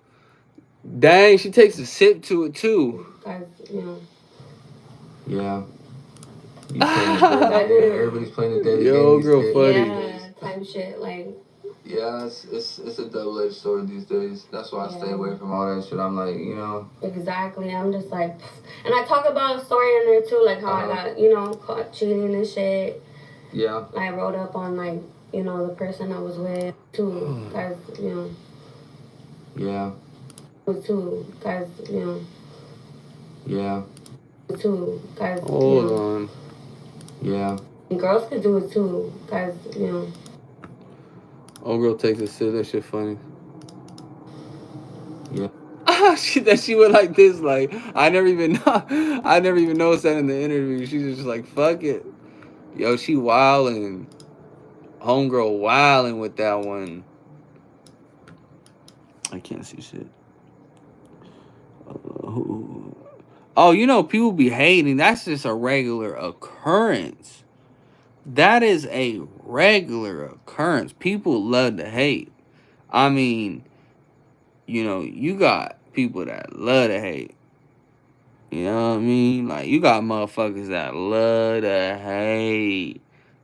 Dang, she takes a sip to it too. Guys, you know. Yeah. Everybody's playing the daily Yo, game. girl, funny. Yeah, type shit, like. Yeah, it's a double-edged sword these days. That's why I stay away from all that shit. I'm like, you know. Exactly. I'm just like, and I talk about a story in there too, like how I got, you know, caught cheating and shit. Yeah. I wrote up on like, you know, the person I was with too, guys, you know. Yeah. Too, guys, you know. Yeah. Too, guys. Hold on. Yeah. And girls could do it too, guys, you know. Old girl takes a sip. That shit funny. Yeah. She went like this. Like I never even noticed that in the interview. She's just like, fuck it. Yo, she wildin'. Homegirl wildin' with that one. I can't see shit. Oh, you know, people be hating. That's just a regular occurrence. That is a regular occurrence. People love to hate. I mean, you know, you got people that love to hate. You know what I mean? Like, you got motherfuckers that love to hate.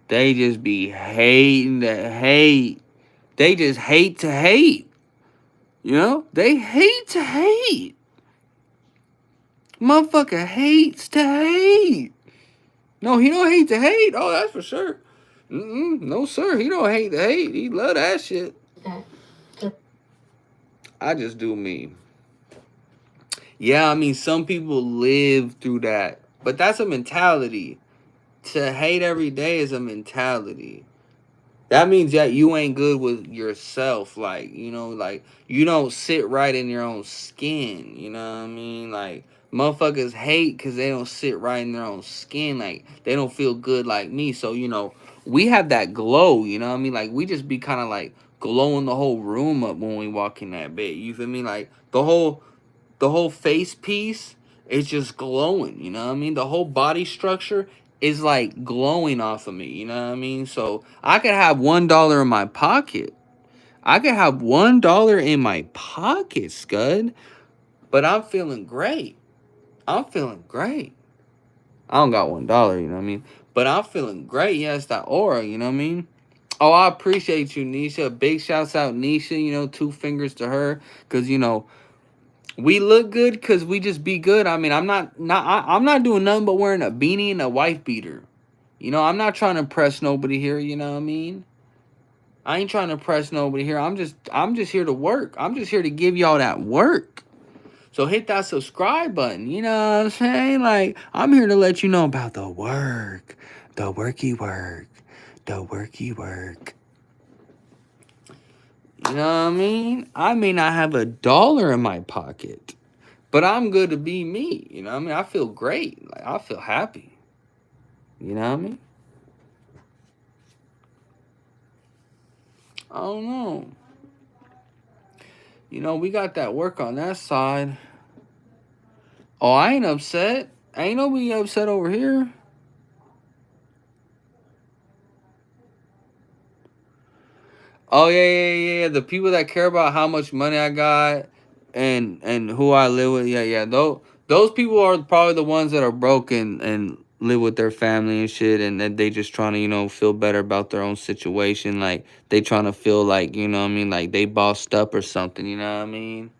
They just be hating to hate. They just hate to hate. You know? They hate to hate. Motherfucker hates to hate. No, he don't hate to hate. Oh, that's for sure. No, sir. He don't hate to hate. He love that shit. I just do me. Yeah, I mean, some people live through that. But that's a mentality. To hate every day is a mentality. That means that you ain't good with yourself. Like, you know, like, you don't sit right in your own skin. You know what I mean? Like, motherfuckers hate because they don't sit right in their own skin. Like, they don't feel good like me. So, you know, we have that glow. You know what I mean? Like, we just be kind of like glowing the whole room up when we walk in that bed. You feel me? Like, the whole face piece is just glowing, you know what I mean? The whole body structure is like glowing off of me, you know what I mean? So I could have $1 in my pocket. I could have $1 in my pocket, Scud, but I'm feeling great. I'm feeling great. I don't got $1, you know what I mean? But I'm feeling great. Yeah, it's that aura, you know what I mean? Oh, I appreciate you, Nisha. Big shouts out, Nisha. You know, 2 fingers to her. Because, you know, we look good because we just be good. I mean, I'm not doing nothing but wearing a beanie and a wife beater. You know, I'm not trying to impress nobody here. You know what I mean? I ain't trying to impress nobody here. I'm just here to work. I'm just here to give y'all that work. So hit that subscribe button. You know what I'm saying? Like, I'm here to let you know about the work, the worky work, the worky work. You know what I mean? I may not have $1 in my pocket, but I'm good to be me. You know what I mean? I feel great. Like, I feel happy. You know what I mean? I don't know. You know, we got that work on that side. Oh, I ain't upset. Ain't nobody upset over here. Oh yeah. The people that care about how much money I got and who I live with. Yeah. Those people are probably the ones that are broken and live with their family and shit, and that they just trying to feel better about their own situation. Like they trying to feel like what I mean, like they bossed up or something. You know what I mean?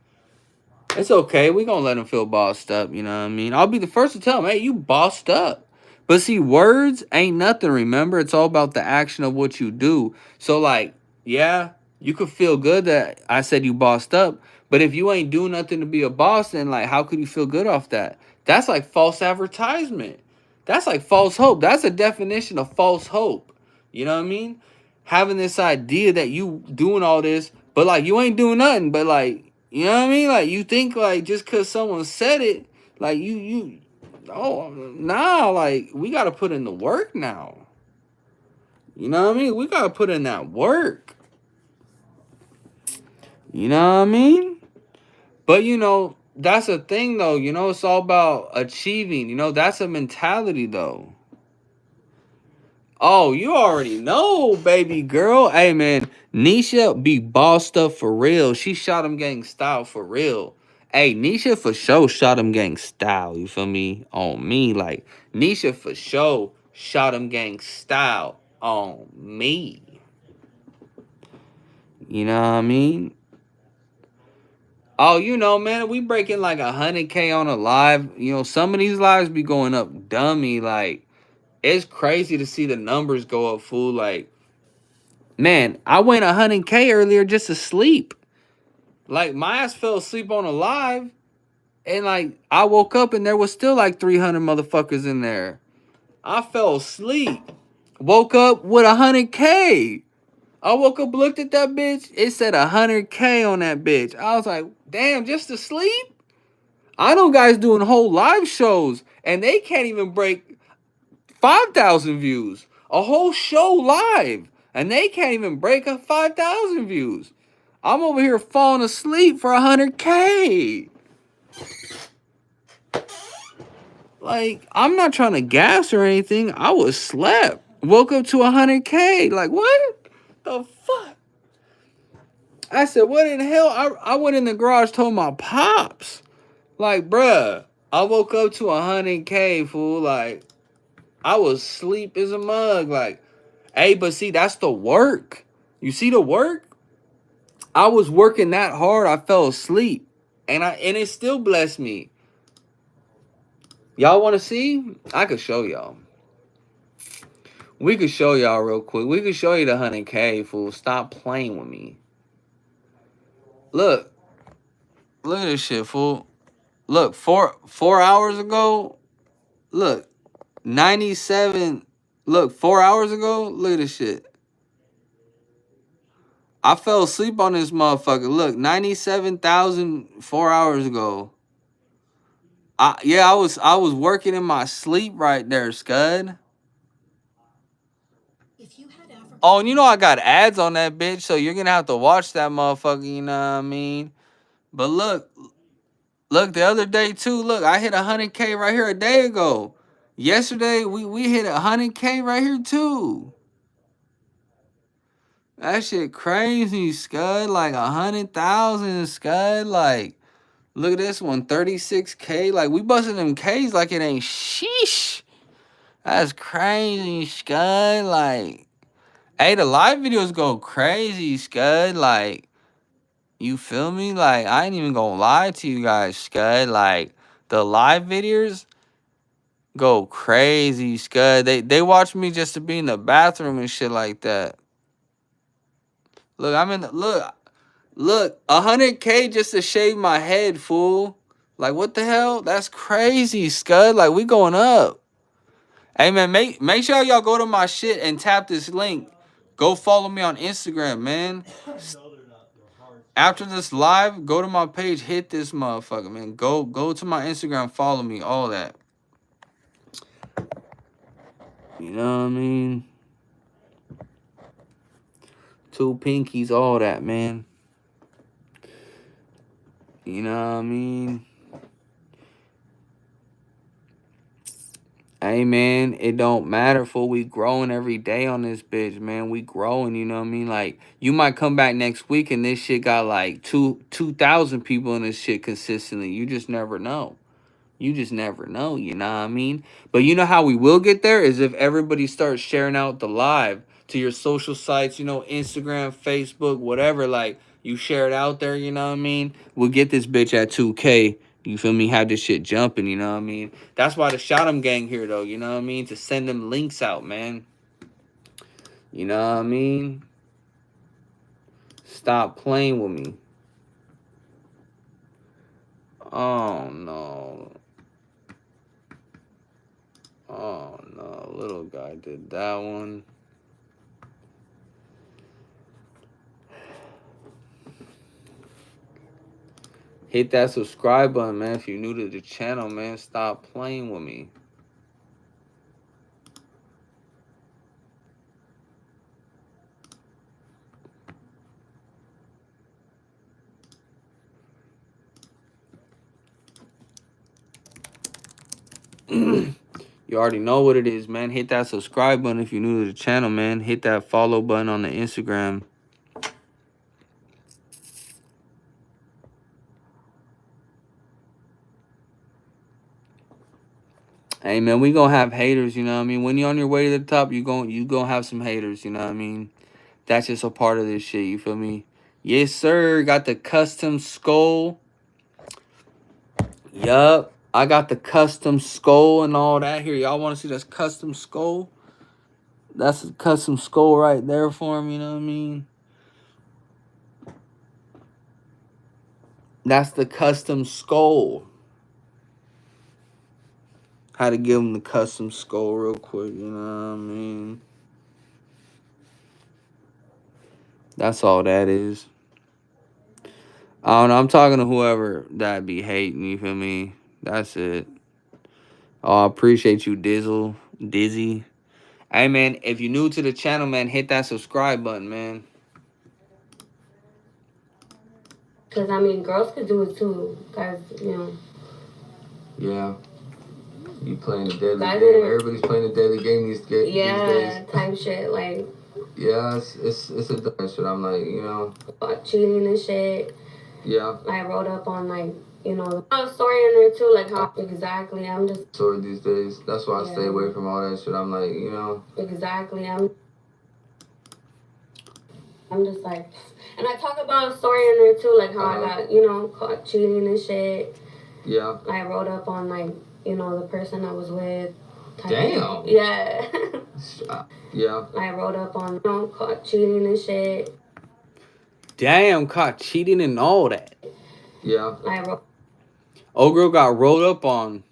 It's okay. We gonna let them feel bossed up. You know what I mean? I'll be the first to tell them, hey, you bossed up. But see, words ain't nothing. Remember, it's all about the action of what you do. So like, yeah, you could feel good that I said you bossed up. But if you ain't doing nothing to be a boss, then like, how could you feel good off that? That's like false advertisement. That's like false hope. That's a definition of false hope. You know what I mean? Having this idea that you doing all this, but like you ain't doing nothing. But like, you know what I mean? Like you think like just cause someone said it, like you oh nah, like we gotta put in the work now. You know what I mean? We gotta put in that work. You know what I mean? But that's a thing though, it's all about achieving, that's a mentality though. Oh, you already know, baby girl. Hey, man, Nisha be bossed up for real. She shot him gang style for real. Hey, Nisha for sure shot him gang style. You feel me? On me. Like, Nisha for sure shot him gang style on me. You know what I mean? Oh, man, we breaking like 100K on a live. Some of these lives be going up dummy. Like, it's crazy to see the numbers go up, fool. Like, man, I went 100K earlier just to sleep. Like, my ass fell asleep on a live, and like, I woke up and there was still like 300 motherfuckers in there. I fell asleep. Woke up with 100K. I woke up, looked at that bitch. It said 100K on that bitch. I was like, damn, just to sleep? I know guys doing whole live shows, and they can't even break 5,000 views. A whole show live. And they can't even break up 5,000 views. I'm over here falling asleep for 100K. Like, I'm not trying to gas or anything. I was slept. Woke up to 100K. Like, what the fuck? I said, what in the hell? I went in the garage, told my pops. Like, bruh, I woke up to 100K, fool. Like, I was sleep as a mug. Like, hey, but see, that's the work. You see the work? I was working that hard, I fell asleep. And it still blessed me. Y'all want to see? I could show y'all. We could show y'all real quick. We could show you the 100K, fool. Stop playing with me. Look. Look at this shit, fool. Look, 4 hours ago. Look. 97. Look, 4 hours ago. Look at this shit. I fell asleep on this motherfucker. Look, 97,000 4 hours ago. I was working in my sleep right there, Scud. Oh, and I got ads on that bitch, so you're gonna have to watch that motherfucker, you know what I mean? But look, the other day too, look, I hit 100K right here a day ago. Yesterday, we hit 100K right here too. That shit crazy, Scud. Like 100,000, Scud. Like, look at this one, 36K. Like, we busting them Ks like it ain't sheesh. That's crazy, Scud. Like, hey, the live videos go crazy, Scud. Like, you feel me? Like, I ain't even gonna lie to you guys, Scud. Like, the live videos go crazy, Scud. They watch me just to be in the bathroom and shit like that. Look, I'm in the, look, 100K just to shave my head, fool. Like, what the hell? That's crazy, Scud. Like, we going up. Hey, man, make sure y'all go to my shit and tap this link. Go follow me on Instagram, man. After this live, go to my page, hit this motherfucker, man. Go to my Instagram, follow me, all that. You know what I mean? 2 pinkies, all that, man. You know what I mean? Hey, man, it don't matter, fool. We growing every day on this bitch, man. We growing, you know what I mean? Like, you might come back next week and this shit got like 2,000 people in this shit consistently. You just never know. You just never know, you know what I mean? But you know how we will get there is if everybody starts sharing out the live to your social sites, you know, Instagram, Facebook, whatever. Like, you share it out there, you know what I mean? We'll get this bitch at 2K. You feel me? Have this shit jumping, you know what I mean? That's why the Shout'em gang here, though, you know what I mean? To send them links out, man. You know what I mean? Stop playing with me. Oh, no. Oh, no. Little guy did that one. Hit that subscribe button, man. If you're new to the channel, man, stop playing with me. You already know what it is, man. Hit that subscribe button if you're new to the channel, man. Hit that follow button on the Instagram. Hey, man, we gonna have haters, you know what I mean? When you're on your way to the top, you gonna have some haters, you know what I mean? That's just a part of this shit, you feel me? Yes, sir. Got the custom skull. Yup. I got the custom skull and all that here. Y'all want to see this custom skull? That's a custom skull right there for him, you know what I mean? That's the custom skull. Had to give him the custom skull real quick, you know what I mean? That's all that is. I don't know. I'm talking to whoever that be hating, you feel me? That's it. Oh, I appreciate you, Dizzy. Hey, man, if you're new to the channel, man, hit that subscribe button, man. Because, I mean, girls could do it too. Guys, you know. Yeah. You playing the deadly Guys game. didn't- Everybody's playing the deadly game these days. Yeah, type shit. Like, Yeah, it's a dumb shit. I'm like, you know. cheating and shit. Yeah. I wrote up on, like, you know, the story in there too. Like, how exactly I'm just. Sorry these days. That's why I stay away from all that shit. I'm like, you know. Exactly. I'm just like, and I talk about a story in there too, like how I got, you know, caught cheating and shit. Yeah. I wrote up on, like, you know, the person I was with. Damn. Yeah. Yeah. I wrote up on, you know, caught cheating and shit. Damn, caught cheating and all that. Yeah. I wrote. Old girl got rolled up on.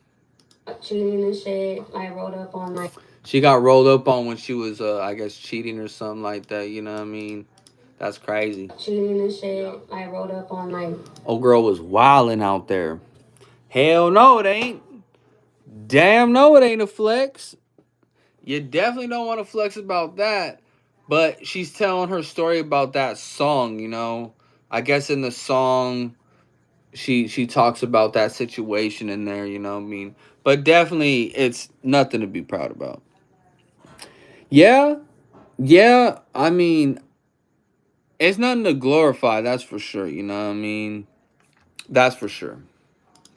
Cheating and shit. I wrote up on, like. She got rolled up on when she was, I guess, cheating or something like that. You know what I mean? That's crazy. Cheating and shit. I wrote up on, like. Old girl was wilding out there. Hell no, it ain't. Damn no, it ain't a flex. You definitely don't want to flex about that. But she's telling her story about that song, you know. I guess in the song, she talks about that situation in there, you know what I mean? But definitely, it's nothing to be proud about. Yeah, I mean, it's nothing to glorify, that's for sure, you know what I mean? That's for sure.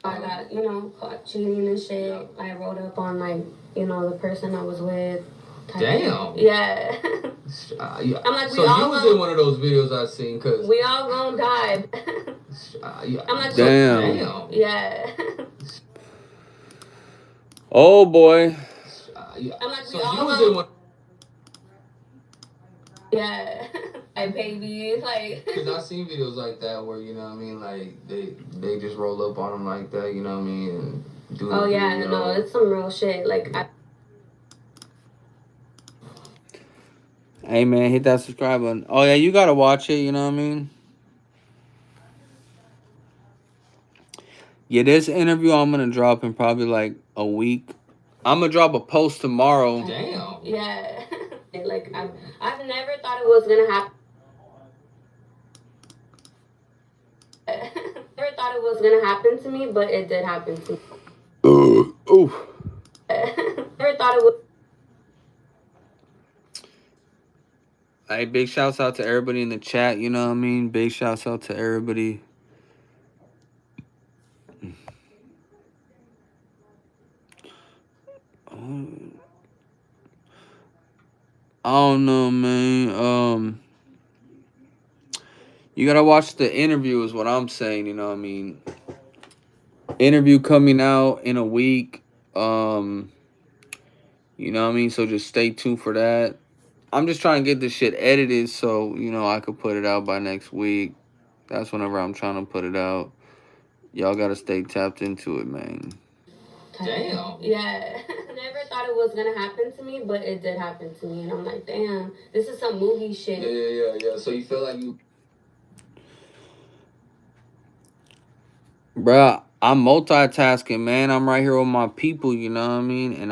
I got, you know, caught cheating and shit. I wrote up on, like, you know, the person I was with. Damn. Yeah. Yeah. I'm like, so you was in one of those videos I seen, cause we all gonna die. Yeah. I'm like, damn. Yeah. Oh boy. Yeah. I'm like, so we all you was gonna. in one. Yeah. Like, baby, like. Cause I seen videos like that where, you know what I mean, like they just roll up on them like that, you know what I mean, and do. Oh yeah, no, it's some real shit. Like. Hey man, hit that subscribe button. Oh yeah, you gotta watch it, you know what I mean? Yeah, this interview I'm gonna drop in probably like a week. I'm gonna drop a post tomorrow. Damn. Yeah. Like, I've never thought it was gonna happen. thought it was gonna happen to me, but it did happen to me. Ooh. Never thought it would. Hey, big shouts out to everybody in the chat, you know what I mean? Big shouts out to everybody. I don't know, man. You gotta watch the interview is what I'm saying, you know what I mean? Interview coming out in a week. You know what I mean? So just stay tuned for that. I'm just trying to get this shit edited so, you know, I could put it out by next week. That's whenever I'm trying to put it out. Y'all gotta stay tapped into it, man. Damn. Yeah. Never thought it was gonna happen to me, but it did happen to me. And I'm like, damn, this is some movie shit. Yeah. So you feel like you... Bruh, I'm multitasking, man. I'm right here with my people, you know what I mean? And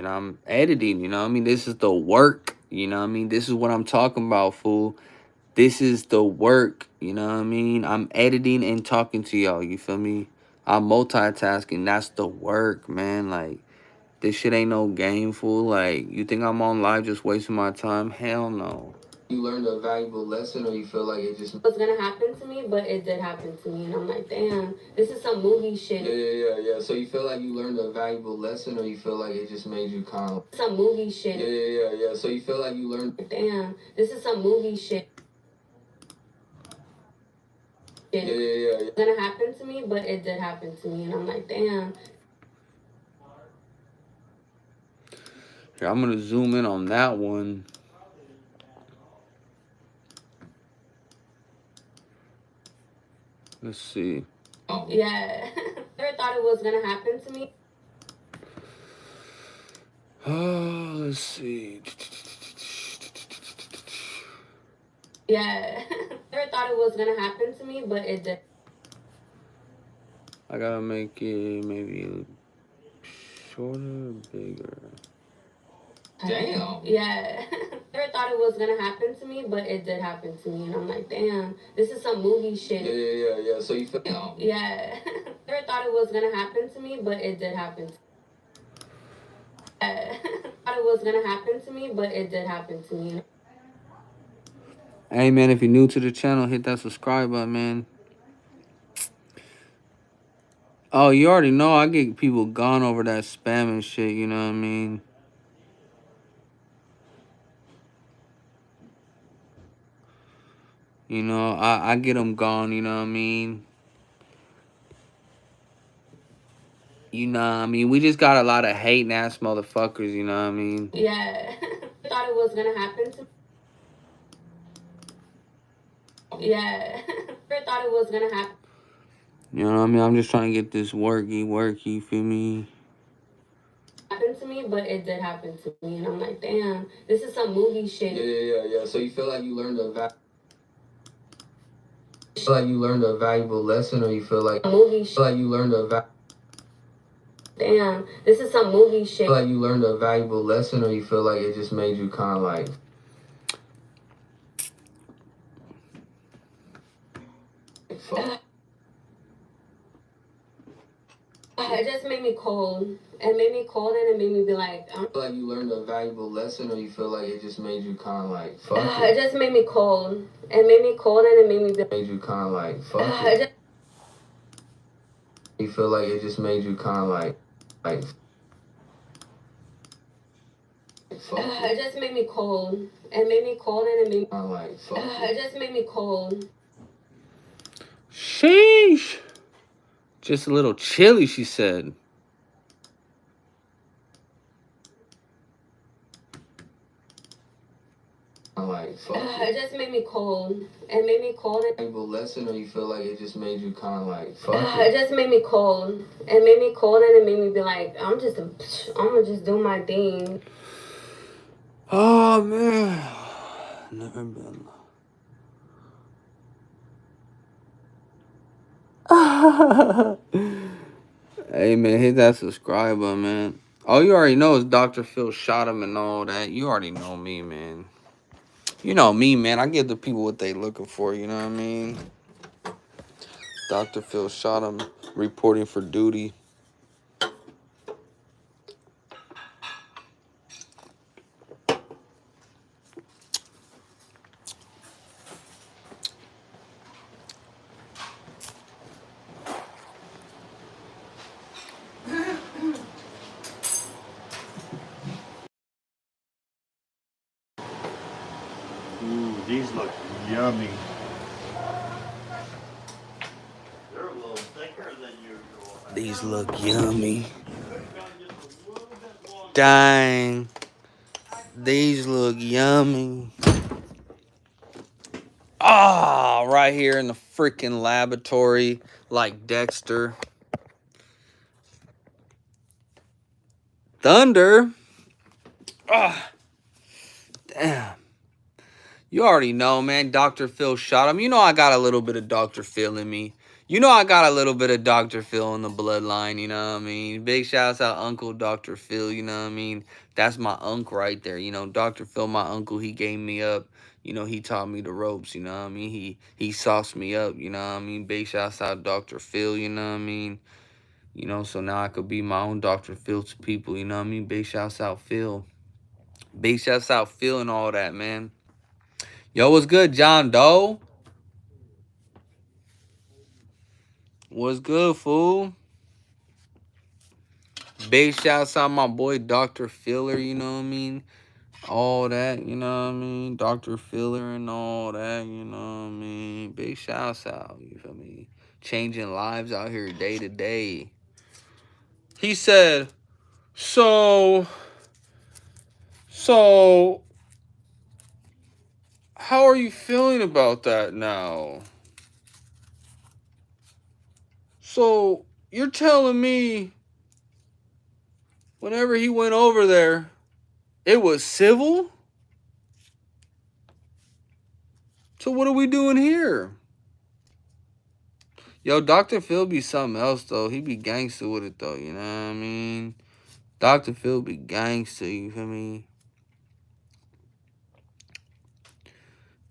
I'm editing, you know what I mean? This is the work, you know what I mean? This is what I'm talking about, fool. This is the work, you know what I mean? I'm editing and talking to y'all, you feel me? I'm multitasking. That's the work, man. Like, this shit ain't no game, fool. Like, you think I'm on live just wasting my time? Hell no. You learned a valuable lesson, or you feel like it just... Was gonna happen to me, but it did happen to me. And I'm like, damn, this is some movie shit. Yeah. So you feel like you learned a valuable lesson, or you feel like it just made you kind of... Some movie shit. Yeah. So you feel like you learned... Damn, this is some movie shit. Yeah. It's gonna happen to me, but it did happen to me. And I'm like, damn. Here, I'm gonna zoom in on that one. Let's see. Yeah. Never thought it was gonna happen to me. Oh, let's see. Yeah. Never thought it was gonna happen to me, but it did. I gotta make it maybe shorter, bigger. Damn. Yeah. Never thought it was gonna happen to me, but it did happen to me. And I'm like, damn, this is some movie shit. Yeah. So you feel... Yeah. Never thought it was gonna happen to me, but it did happen. Thought it was gonna happen to me, but it did happen to me. Hey, man, if you're new to the channel, hit that subscribe button, man. Oh, you already know I get people gone over that spam and shit, you know what I mean? You know, I get them gone, you know what I mean? You know what I mean? We just got a lot of hating ass motherfuckers, you know what I mean? Yeah. Thought it was gonna happen to me. Yeah. Never thought it was gonna happen. You know what I mean? I'm just trying to get this worky, you feel me? Happened to me, but it did happen to me. And I'm like, damn, this is some movie shit. Yeah. So you feel like you learned a valuable lesson, or you feel like... Movie shit. like you learned a Damn, this is some movie shit. like you learned a valuable lesson, or you feel like it just made you kind of like... Fuck. It just made me cold. It made me cold, and it made me be like, You feel like you learned a valuable lesson, or you feel like it just made you kind of like... Fuck it just made me cold. It made me cold, and it made me be made you kind of like... Fuck it. You feel like it just made you kind of like... Fuck it. It just made me cold. It made me cold, and it made me kind of like... Fuck it just made me cold. Sheesh. Just a little chilly, she said. like... Fuck It just made me cold. It made me cold. valuable lesson, or you feel like it just made you kind of like... Fuck It just made me cold. It made me cold, and it made me be like, I'm gonna just do my thing. Oh, man. Never been. Hey, man, hit that subscribe button, man. Oh, you already know it's Dr. Phil SHOTEM and all that. You already know me, man. You know me, man. I give the people what they looking for, you know what I mean? Dr. Phil shot him, reporting for duty. Ooh, these look yummy. They're a little thicker than usual. These look yummy. Dang. These look yummy. Ah, right here in the freaking laboratory, like Dexter. Thunder. Ah, damn. You already know, man. Dr. Phil shot him. You know I got a little bit of Dr. Phil in me. You know I got a little bit of Dr. Phil in the bloodline, you know what I mean? Big shouts out Uncle Dr. Phil, you know what I mean? That's my uncle right there. You know, Dr. Phil, my uncle, he gave me up. You know, he taught me the ropes, you know what I mean? He sauced me up, you know what I mean? Big shouts out Dr. Phil, you know what I mean? You know, so now I could be my own Dr. Phil to people, you know what I mean? Big shouts out Phil. Big shouts out Phil and all that, man. Yo, what's good, John Doe? What's good, fool? Big shouts out my boy Dr. Filler, you know what I mean? All that, you know what I mean? Dr. Filler and all that, you know what I mean? Big shouts out, you feel me? Changing lives out here day to day. He said, so, how are you feeling about that now? So, you're telling me whenever he went over there, it was civil? So what are we doing here? Yo, Dr. Phil be something else, though. He be gangster with it, though. You know what I mean? Dr. Phil be gangster, you feel me?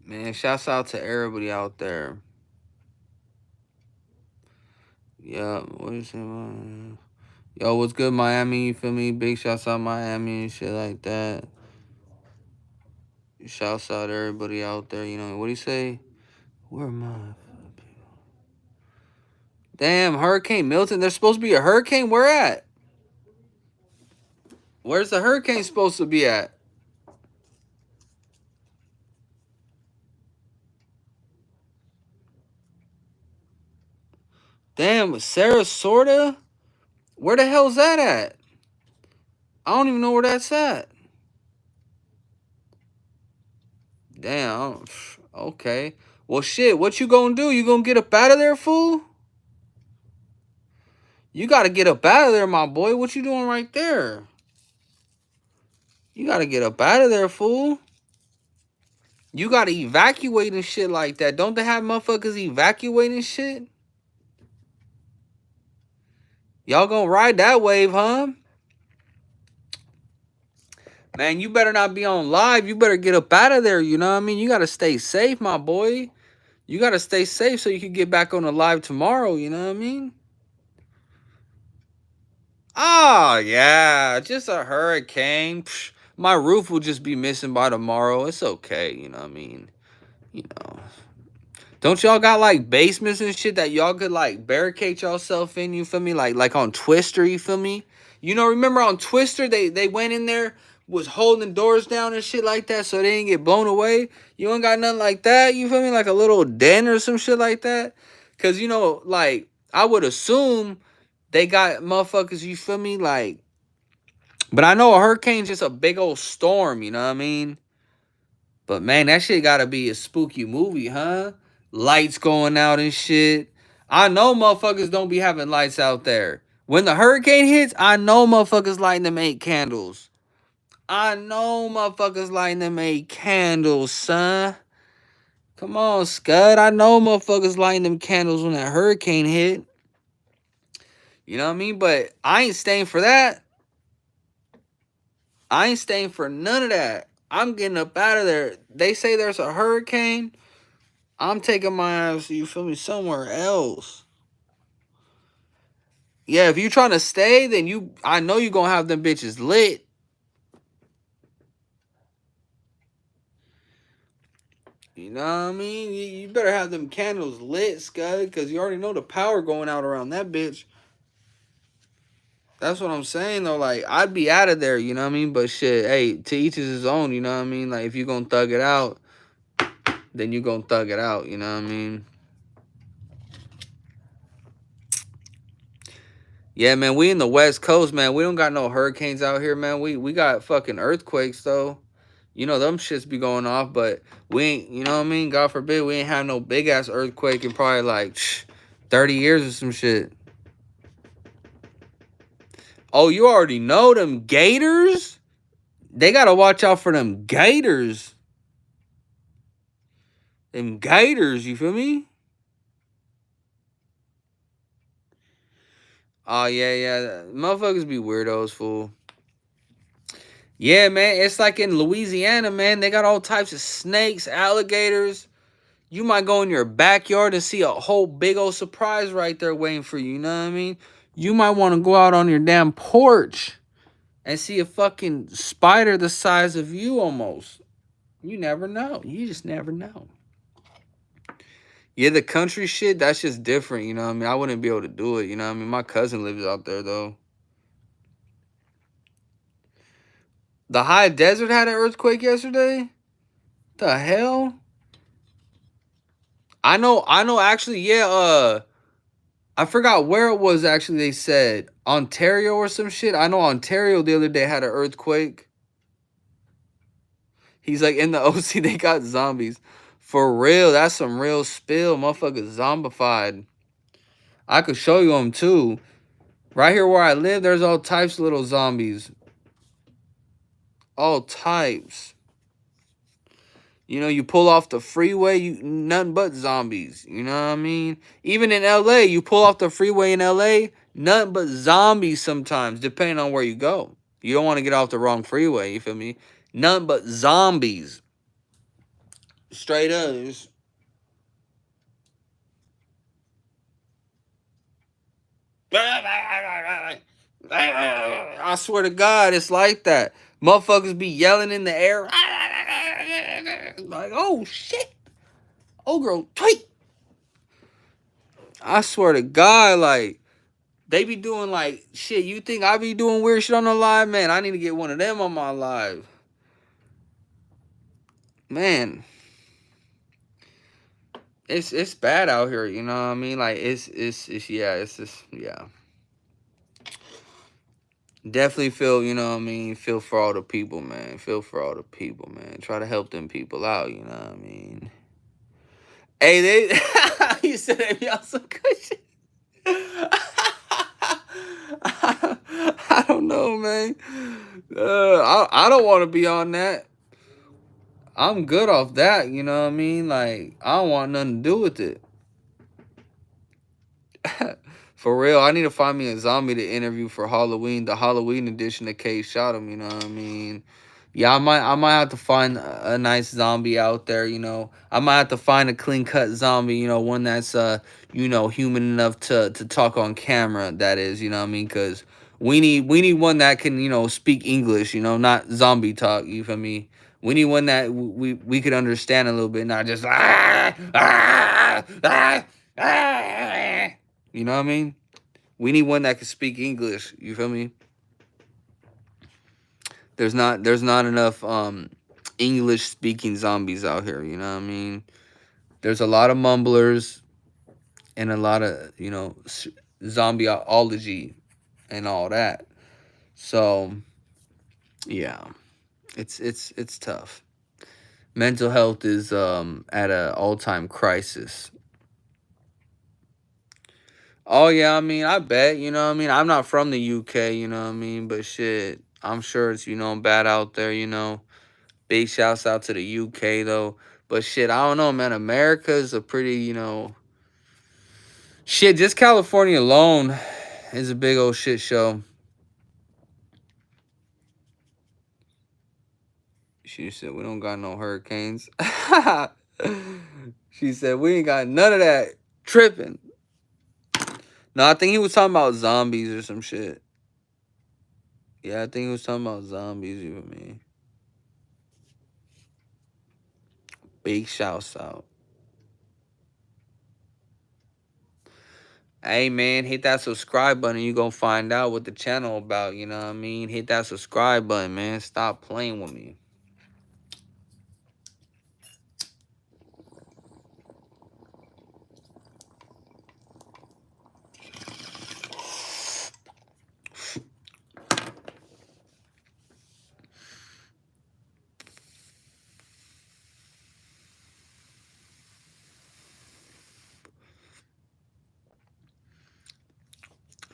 Man, shouts out to everybody out there. Yeah, what is it? Yo, what's good, Miami? You feel me? Big shouts out Miami and shit like that. Shouts out everybody out there. You know, what do you say? Where am I? Damn, Hurricane Milton. There's supposed to be a hurricane? Where at? Where's the hurricane supposed to be at? Damn, Sarasota? Where the hell's that at? I don't even know where that's at. Damn. Okay. Well, shit, what you gonna do? You gonna get up out of there, fool? You gotta get up out of there, my boy. What you doing right there? You gotta get up out of there, fool. You gotta evacuate and shit like that. Don't they have motherfuckers evacuating shit? Y'all gonna ride that wave, huh? Man, you better not be on live. You better get up out of there, you know what I mean? You gotta stay safe, my boy. You gotta stay safe so you can get back on the live tomorrow, you know what I mean? Oh, yeah, just a hurricane. Psh, my roof will just be missing by tomorrow. It's okay, you know what I mean? You know. Don't y'all got, like, basements and shit that y'all could, like, barricade yourself in, you feel me? Like on Twister, you feel me? You know, remember on Twister, they went in there, was holding doors down and shit like that so they didn't get blown away? You ain't got nothing like that, you feel me? Like a little den or some shit like that? Because, you know, like, I would assume they got motherfuckers, you feel me? Like, but I know a hurricane's just a big old storm, you know what I mean? But man, that shit gotta be a spooky movie, huh? Lights going out and shit. I know motherfuckers don't be having lights out there. When the hurricane hits, I know motherfuckers lighting them 8 candles. I know motherfuckers lighting them 8 candles, son. Come on, Scud. I know motherfuckers lighting them candles when that hurricane hit. You know what I mean? But I ain't staying for that. I ain't staying for none of that. I'm getting up out of there. They say there's a hurricane. I'm taking my ass, you feel me, somewhere else. Yeah, if you trying to stay, then I know you gonna have them bitches lit. You know what I mean? You better have them candles lit, Scud, because you already know the power going out around that bitch. That's what I'm saying, though. Like, I'd be out of there, you know what I mean? But shit, hey, to each is his own, you know what I mean? Like, if you gonna thug it out, then you gonna thug it out, you know what I mean? Yeah, man, we in the West Coast, man. We don't got no hurricanes out here, man. We got fucking earthquakes, though. You know, them shits be going off, but we ain't, you know what I mean? God forbid, we ain't have no big-ass earthquake in probably, like, 30 years or some shit. Oh, you already know them gators? They gotta watch out for them gators. Them gators, you feel me? Oh, yeah. Motherfuckers be weirdos, fool. Yeah, man, it's like in Louisiana, man. They got all types of snakes, alligators. You might go in your backyard and see a whole big old surprise right there waiting for you, you know what I mean? You might want to go out on your damn porch and see a fucking spider the size of you almost. You never know. You just never know. Yeah, the country shit, that's just different, you know what I mean? I wouldn't be able to do it, you know what I mean? My cousin lives out there, though. The high desert had an earthquake yesterday? The hell? I know actually, yeah, I forgot where it was actually they said. Ontario or some shit. I know Ontario the other day had an earthquake. He's like, in the OC, they got zombies. For real, that's some real spill. Motherfuckers zombified. I could show you them too. Right here where I live, there's all types of little zombies. All types. You know, you pull off the freeway, you nothing but zombies. You know what I mean? Even in LA, you pull off the freeway in LA, nothing but zombies sometimes, depending on where you go. You don't want to get off the wrong freeway, you feel me? Nothing but zombies. Straight up. I swear to God, it's like that. Motherfuckers be yelling in the air. Like, oh shit. Oh girl, tweet. I swear to God, like, they be doing like shit. You think I be doing weird shit on the live? Man, I need to get one of them on my live. Man. It's bad out here, you know what I mean? Like it's just yeah. Definitely feel, you know what I mean, feel for all the people, man. Feel for all the people, man. Try to help them people out, you know what I mean? Hey, they you said they be on some good shit. I don't know, man. I don't want to be on that. I'm good off that, you know what I mean? Like, I don't want nothing to do with it. For real, I need to find me a zombie to interview for Halloween, the Halloween edition of KSHOTEM, you know what I mean? Yeah, I might have to find a nice zombie out there, you know. I might have to find a clean cut zombie, you know, one that's you know, human enough to talk on camera, that is, you know what I mean? Cuz we need one that can, you know, speak English, you know, not zombie talk, you feel me? We need one that we could understand a little bit, not just you know what I mean? We need one that can speak English, you feel me? There's not enough English speaking zombies out here, you know what I mean? There's a lot of mumblers and a lot of, you know, zombieology and all that. So, yeah. It's tough. Mental health is at an all-time crisis. Oh yeah, I mean, I bet, you know what I mean? I'm not from the UK, you know what I mean? But shit, I'm sure it's, you know, bad out there, you know. Big shouts out to the UK though. But shit, I don't know, man. America is a pretty, you know, shit, just California alone is a big old shit show. She said, we don't got no hurricanes. She said, we ain't got none of that. Tripping. No, I think he was talking about zombies or some shit. Yeah, I think he was talking about zombies, you with me. Big shouts out. Hey man, hit that subscribe button. You gonna find out what the channel about, you know what I mean? Hit that subscribe button, man. Stop playing with me.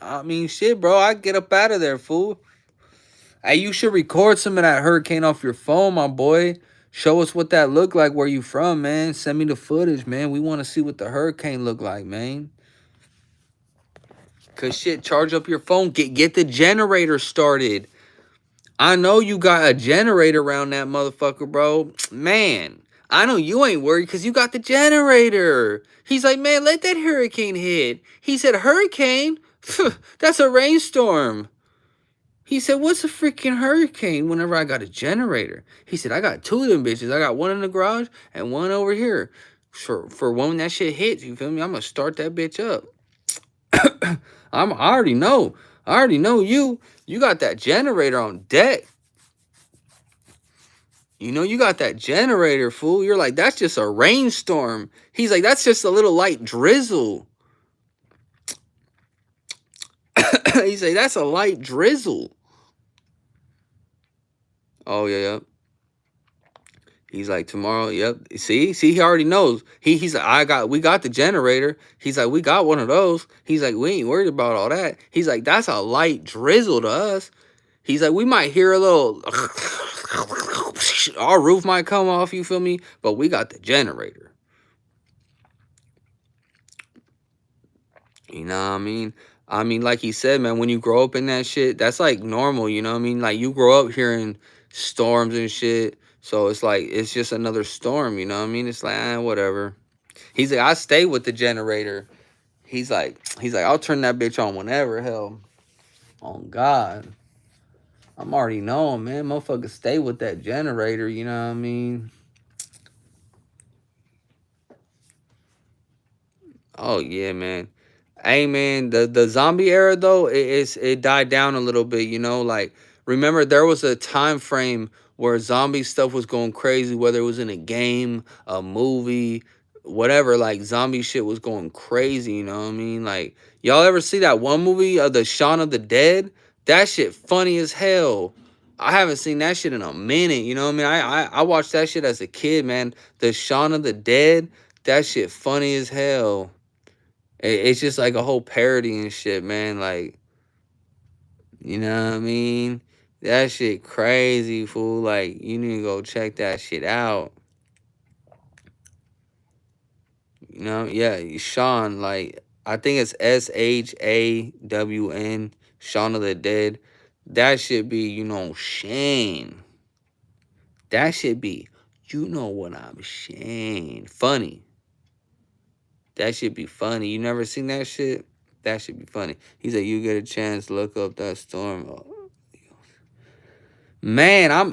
I mean, shit, bro. I get up out of there, fool. Hey, you should record some of that hurricane off your phone, my boy. Show us what that looked like where you from, man. Send me the footage, man. We want to see what the hurricane looked like, man. Cause shit, charge up your phone. Get the generator started. I know you got a generator around that motherfucker, bro. Man, I know you ain't worried because you got the generator. He's like, man, let that hurricane hit. He said, hurricane? That's a rainstorm. He said, what's a freaking hurricane whenever I got a generator? He said, I got two of them bitches. I got one in the garage and one over here. For when that shit hits, you feel me? I'm going to start that bitch up. I already know. I already know you. You got that generator on deck. You know, you got that generator, fool. You're like, that's just a rainstorm. He's like, that's just a little light drizzle. He's like, that's a light drizzle. Oh, yeah. He's like, tomorrow, yep. See, he already knows. He's like, we got the generator. He's like, we got one of those. He's like, we ain't worried about all that. He's like, that's a light drizzle to us. He's like, we might hear a little, our roof might come off, you feel me? But we got the generator. You know what I mean? I mean, like he said, man, when you grow up in that shit, that's like normal, you know what I mean? Like you grow up hearing storms and shit. So it's like, it's just another storm, you know what I mean? It's like, whatever. He's like, I stay with the generator. He's like, I'll turn that bitch on whenever, hell. On God. I'm already knowing, man. Motherfucker stay with that generator, you know what I mean? Oh, yeah, man. Hey, man, the zombie era, though, it died down a little bit, you know? Like, remember, there was a time frame where zombie stuff was going crazy, whether it was in a game, a movie, whatever. Like, zombie shit was going crazy, you know what I mean? Like, y'all ever see that one movie of the Shaun of the Dead? That shit funny as hell. I haven't seen that shit in a minute, you know what I mean? I watched that shit as a kid, man. The Shaun of the Dead, that shit funny as hell. It's just like a whole parody and shit, man. Like, you know what I mean? That shit crazy, fool. Like, you need to go check that shit out. You know? Yeah, Shaun, like, I think it's SHAWN, Shaun of the Dead. That should be, you know, Shane. That should be, you know what I'm saying. Funny. That should be funny. You never seen that shit? That should be funny. He said, you get a chance, look up that storm. Man, I'm,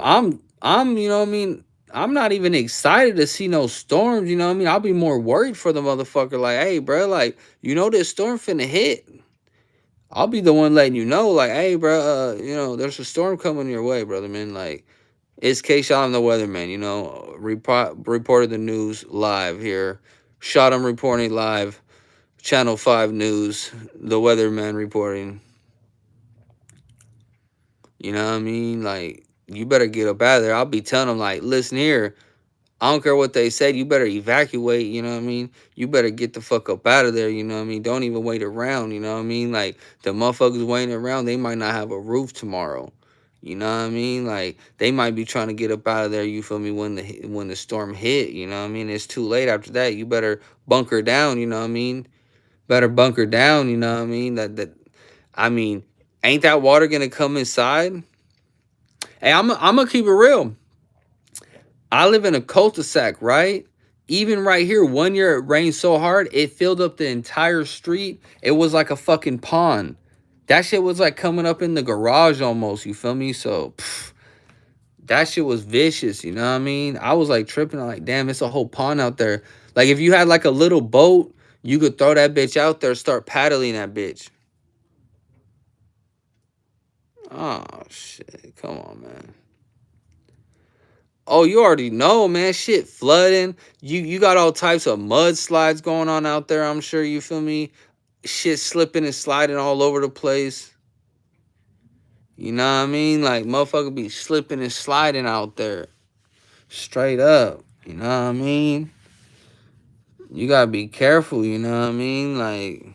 you know what I mean? I'm not even excited to see no storms, you know what I mean? I'll be more worried for the motherfucker. Like, hey, bro, like, you know this storm finna hit. I'll be the one letting you know, like, hey, bro, you know, there's a storm coming your way, brother, man. Like, it's KSHOTEM the weatherman, you know, reported the news live here. SHOTEM reporting live. Channel 5 News, the weatherman reporting. You know what I mean? Like, you better get up out of there. I'll be telling them, like, listen here, I don't care what they said. You better evacuate, you know what I mean? You better get the fuck up out of there, you know what I mean? Don't even wait around, you know what I mean? Like, the motherfuckers waiting around, they might not have a roof tomorrow. You know what I mean? Like, they might be trying to get up out of there, you feel me, when the storm hit, you know what I mean? It's too late after that. You better bunker down, you know what I mean? Better bunker down, you know what I mean? I mean, ain't that water gonna come inside? Hey, I'm gonna keep it real. I live in a cul-de-sac, right? Even right here, one year it rained so hard, it filled up the entire street. It was like a fucking pond. That shit was like coming up in the garage almost, you feel me? So, that shit was vicious, you know what I mean? I was like tripping, I'm like, damn, it's a whole pond out there. Like, if you had like a little boat, you could throw that bitch out there, start paddling that bitch. Oh, shit. Come on, man. Oh, you already know, man. Shit flooding. You got all types of mudslides going on out there, I'm sure, you feel me? Shit slipping and sliding all over the place. You know what I mean? Like, motherfucker be slipping and sliding out there. Straight up. You know what I mean? You gotta be careful, you know what I mean? Like,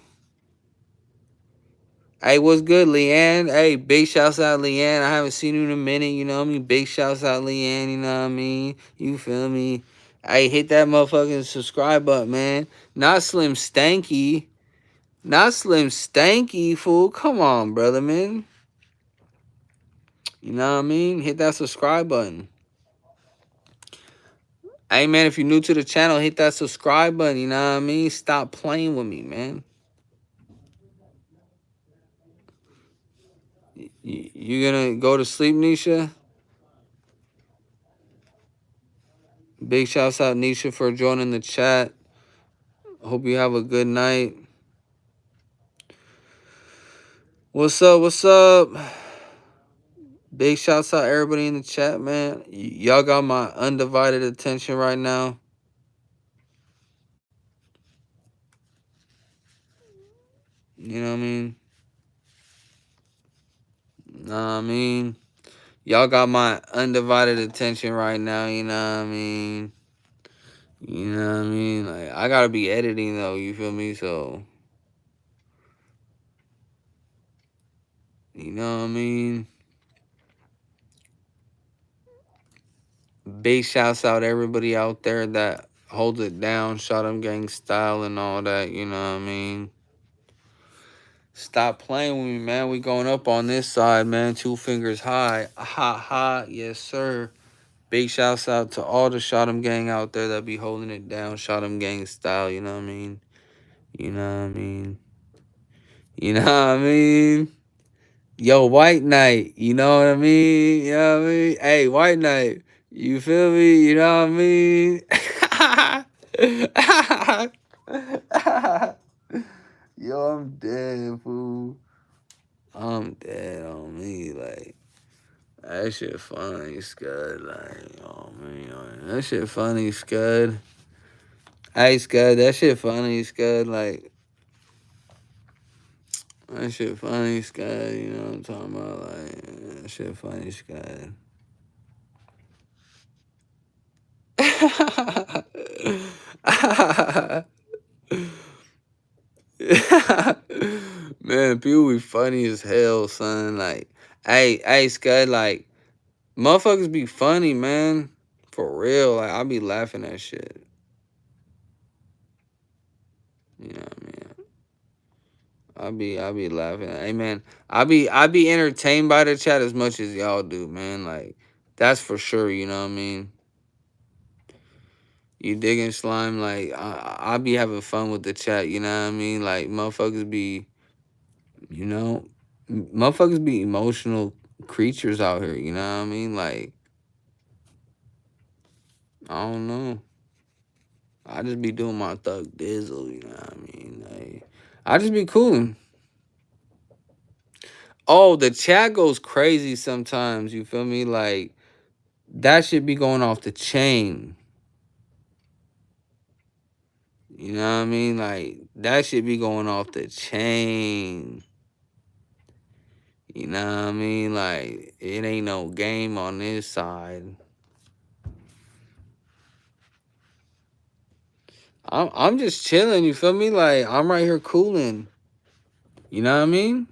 hey, what's good, Leanne? Hey, big shouts out, Leanne. I haven't seen you in a minute, you know what I mean? Big shouts out, Leanne, you know what I mean? You feel me? Hey, hit that motherfucking subscribe button, man. Not Slim Stanky. Not Slim Stanky, fool. Come on, brother, man. You know what I mean? Hit that subscribe button. Hey, man, if you're new to the channel, hit that subscribe button, you know what I mean? Stop playing with me, man. You gonna go to sleep, Nisha? Big shouts out, Nisha, for joining the chat. Hope you have a good night. What's up? What's up? Big shouts out everybody in the chat, man. Y'all got my undivided attention right now. You know what I mean? Y'all got my undivided attention right now, you know what I mean? You know what I mean? Like, I gotta be editing though, you feel me? So, you know what I mean? Big shouts out everybody out there that holds it down, Shotem Gang style and all that, you know what I mean? Stop playing with me, man. We going up on this side, man. 2 fingers high. Ha ha, yes, sir. Big shouts out to all the Shotem Gang out there that be holding it down, Shotem Gang style, you know what I mean? You know what I mean? You know what I mean? Yo, White Knight, you know what I mean? You know what I mean? Hey, White Knight, you feel me? You know what I mean? Yo, I'm dead, fool. I'm dead on me, like, that shit funny, Scud, like, oh, man, that shit funny, Scud. Hey, Scud, that shit funny, Scud, like, that shit funny, Scud, you know what I'm talking about, like, that shit funny, Scud. Man, people be funny as hell, son. Like, hey, Scud, like, motherfuckers be funny, man. For real. Like, I be laughing at shit. You know what I mean? I be laughing. Hey, man, I be entertained by the chat as much as y'all do, man. Like, that's for sure, you know what I mean? You digging, Slime? Like, I be having fun with the chat, you know what I mean? Like, motherfuckers be, you know, motherfuckers be emotional creatures out here, you know what I mean? Like, I don't know. I just be doing my thug dizzle, you know what I mean? Like, I just be cooling. Oh, the chat goes crazy sometimes, you feel me? Like, that should be going off the chain. You know what I mean? Like, that should be going off the chain. You know what I mean? Like, it ain't no game on this side. I'm just chilling, you feel me? Like, I'm right here cooling. You know what I mean?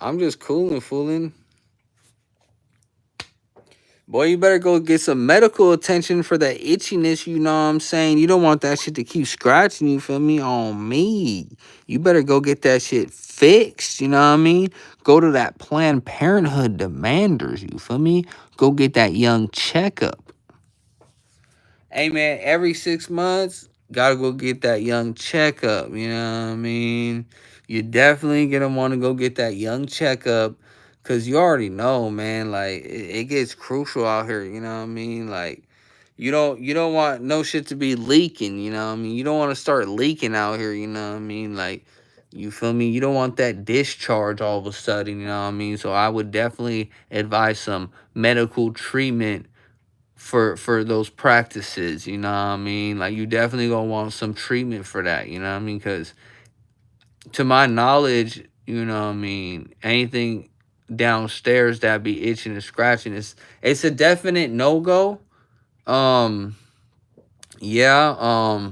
I'm just cooling, fooling. Boy, you better go get some medical attention for that itchiness, you know what I'm saying? You don't want that shit to keep scratching, you feel me? On me. You better go get that shit fixed, you know what I mean? Go to that Planned Parenthood demanders, you feel me? Go get that young checkup. Hey man, every 6 months, gotta go get that young checkup. You know what I mean? You definitely gonna want to go get that young checkup, cause you already know, man. Like it gets crucial out here. You know what I mean? Like you don't want no shit to be leaking. You know what I mean? You don't want to start leaking out here. You know what I mean? Like you feel me? You don't want that discharge all of a sudden. You know what I mean? So I would definitely advise some medical treatment for those practices, you know what I mean? Like you definitely gonna want some treatment for that, you know what I mean? Because to my knowledge, you know what I mean, anything downstairs that be itching and scratching, it's a definite no-go. Um, yeah,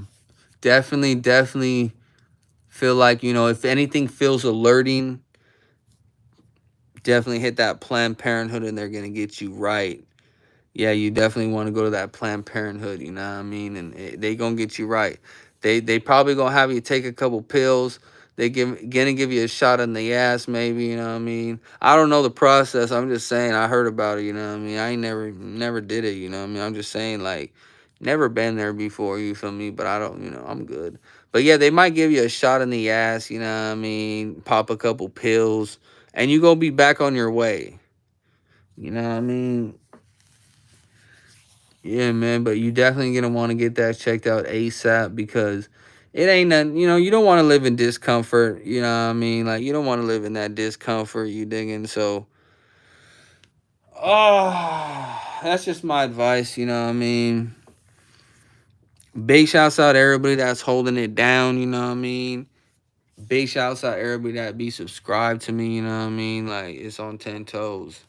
definitely feel like, if anything feels alerting, definitely hit that Planned Parenthood and they're gonna get you right. Yeah, you definitely want to go to that Planned Parenthood, you know what I mean? And they gonna get you right. They probably gonna have you take a couple pills. Gonna give you a shot in the ass, maybe, you know what I mean? I don't know the process. I'm just saying I heard about it, you know what I mean? I ain't never did it, you know what I mean? I'm just saying, like, never been there before, you feel me? But I don't, I'm good. But yeah, they might give you a shot in the ass, you know what I mean? Pop a couple pills, and you gonna be back on your way. You know what I mean? Yeah, man, but you definitely gonna want to get that checked out ASAP because it ain't nothing, you don't want to live in discomfort, you know what I mean? Like you don't want to live in that discomfort, you digging? So that's just my advice, you know what I mean? Big shouts out to everybody that's holding it down, you know what I mean? Big shouts out to everybody that be subscribed to me, you know what I mean? Like it's on 10 toes.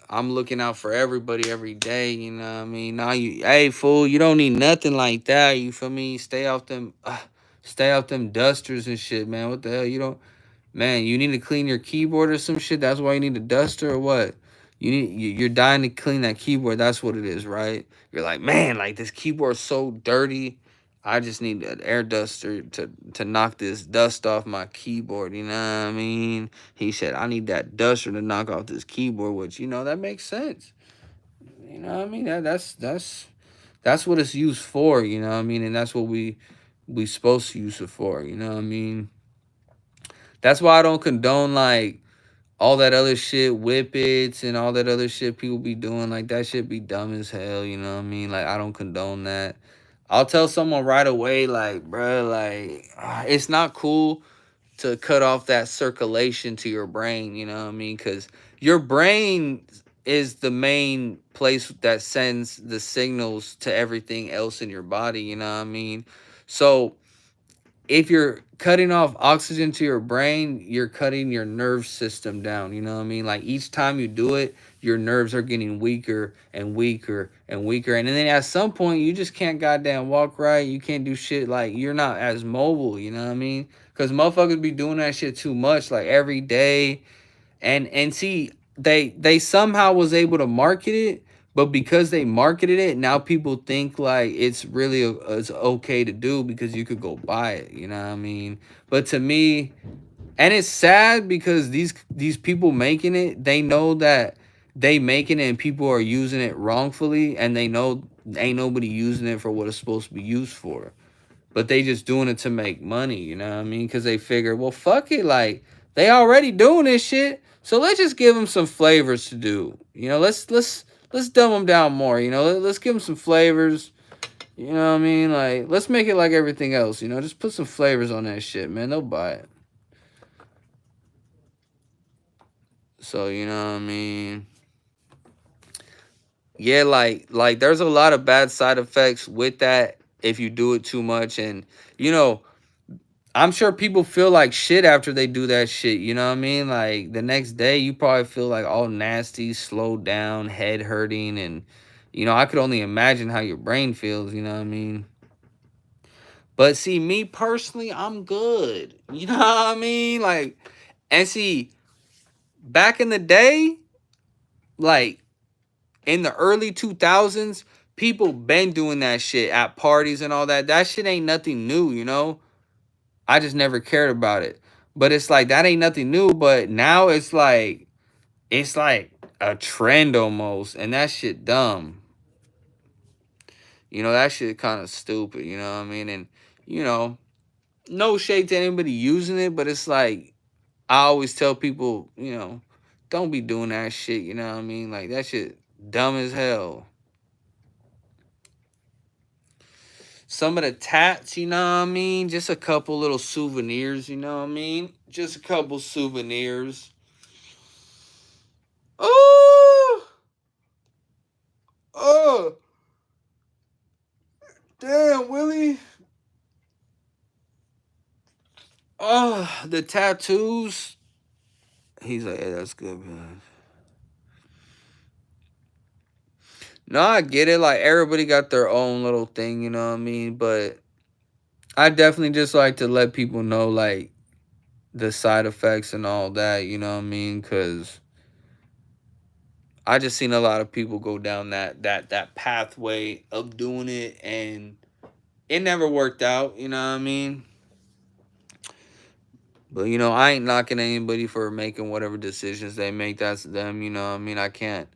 I'm looking out for everybody every day, you know what I mean? Now hey fool, you don't need nothing like that, you feel me? Stay off them dusters and shit, man. What the hell? You don't, man, you need to clean your keyboard or some shit. That's why you need a duster or what? You're dying to clean that keyboard. That's what it is, right? You're like, man, like this keyboard's so dirty. I just need an air duster to knock this dust off my keyboard. You know what I mean? He said, I need that duster to knock off this keyboard, which that makes sense. You know what I mean? That's what it's used for. You know what I mean? And that's what we supposed to use it for. You know what I mean? That's why I don't condone like all that other shit, whippets and all that other shit people be doing. Like that shit be dumb as hell. You know what I mean? Like I don't condone that. I'll tell someone right away, like, bruh, like it's not cool to cut off that circulation to your brain. You know what I mean? Because your brain is the main place that sends the signals to everything else in your body. You know what I mean? So if you're cutting off oxygen to your brain, you're cutting your nerve system down. You know what I mean? Like each time you do it, your nerves are getting weaker and weaker and weaker. And then at some point, you just can't goddamn walk right. You can't do shit. Like you're not as mobile. You know what I mean? Because motherfuckers be doing that shit too much, like every day. And see, they somehow was able to market it, but because they marketed it, now people think like it's okay to do because you could go buy it, you know what I mean? But to me, and it's sad because these people making it, they know that they making it and people are using it wrongfully, and they know ain't nobody using it for what it's supposed to be used for, but they just doing it to make money, you know what I mean? Because they figure, well, fuck it, like they already doing this shit, so let's just give them some flavors to do. Let's dumb them down more. Let's give them some flavors. You know what I mean? Like let's make it like everything else. Just put some flavors on that shit, man. They'll buy it. So you know what I mean? Yeah, like there's a lot of bad side effects with that if you do it too much, and you know I'm sure people feel like shit after they do that shit. You know what I mean? Like the next day, you probably feel like all nasty, slowed down, head hurting. And, I could only imagine how your brain feels. You know what I mean? But see, me personally, I'm good. You know what I mean? Like, and see, back in the day, like in the early 2000s, people been doing that shit at parties and all that. That shit ain't nothing new, I just never cared about it. But it's like that ain't nothing new, but now it's like a trend almost, and that shit dumb. You know, that shit kind of stupid, you know what I mean? And, you know, no shade to anybody using it, but it's like, I always tell people, you know, don't be doing that shit, you know what I mean? Like, that shit dumb as hell. Some of the tats, you know what I mean? Just a couple little souvenirs, you know what I mean? Just a couple souvenirs. Oh! Oh! Damn, Willie. Oh, the tattoos. He's like, yeah, that's good, man. No, I get it. Like, everybody got their own little thing, you know what I mean? But I definitely just like to let people know, like, the side effects and all that, you know what I mean? Because I just seen a lot of people go down that pathway of doing it, and it never worked out, you know what I mean? But, you know, I ain't knocking anybody for making whatever decisions they make. That's them, you know what I mean? I can't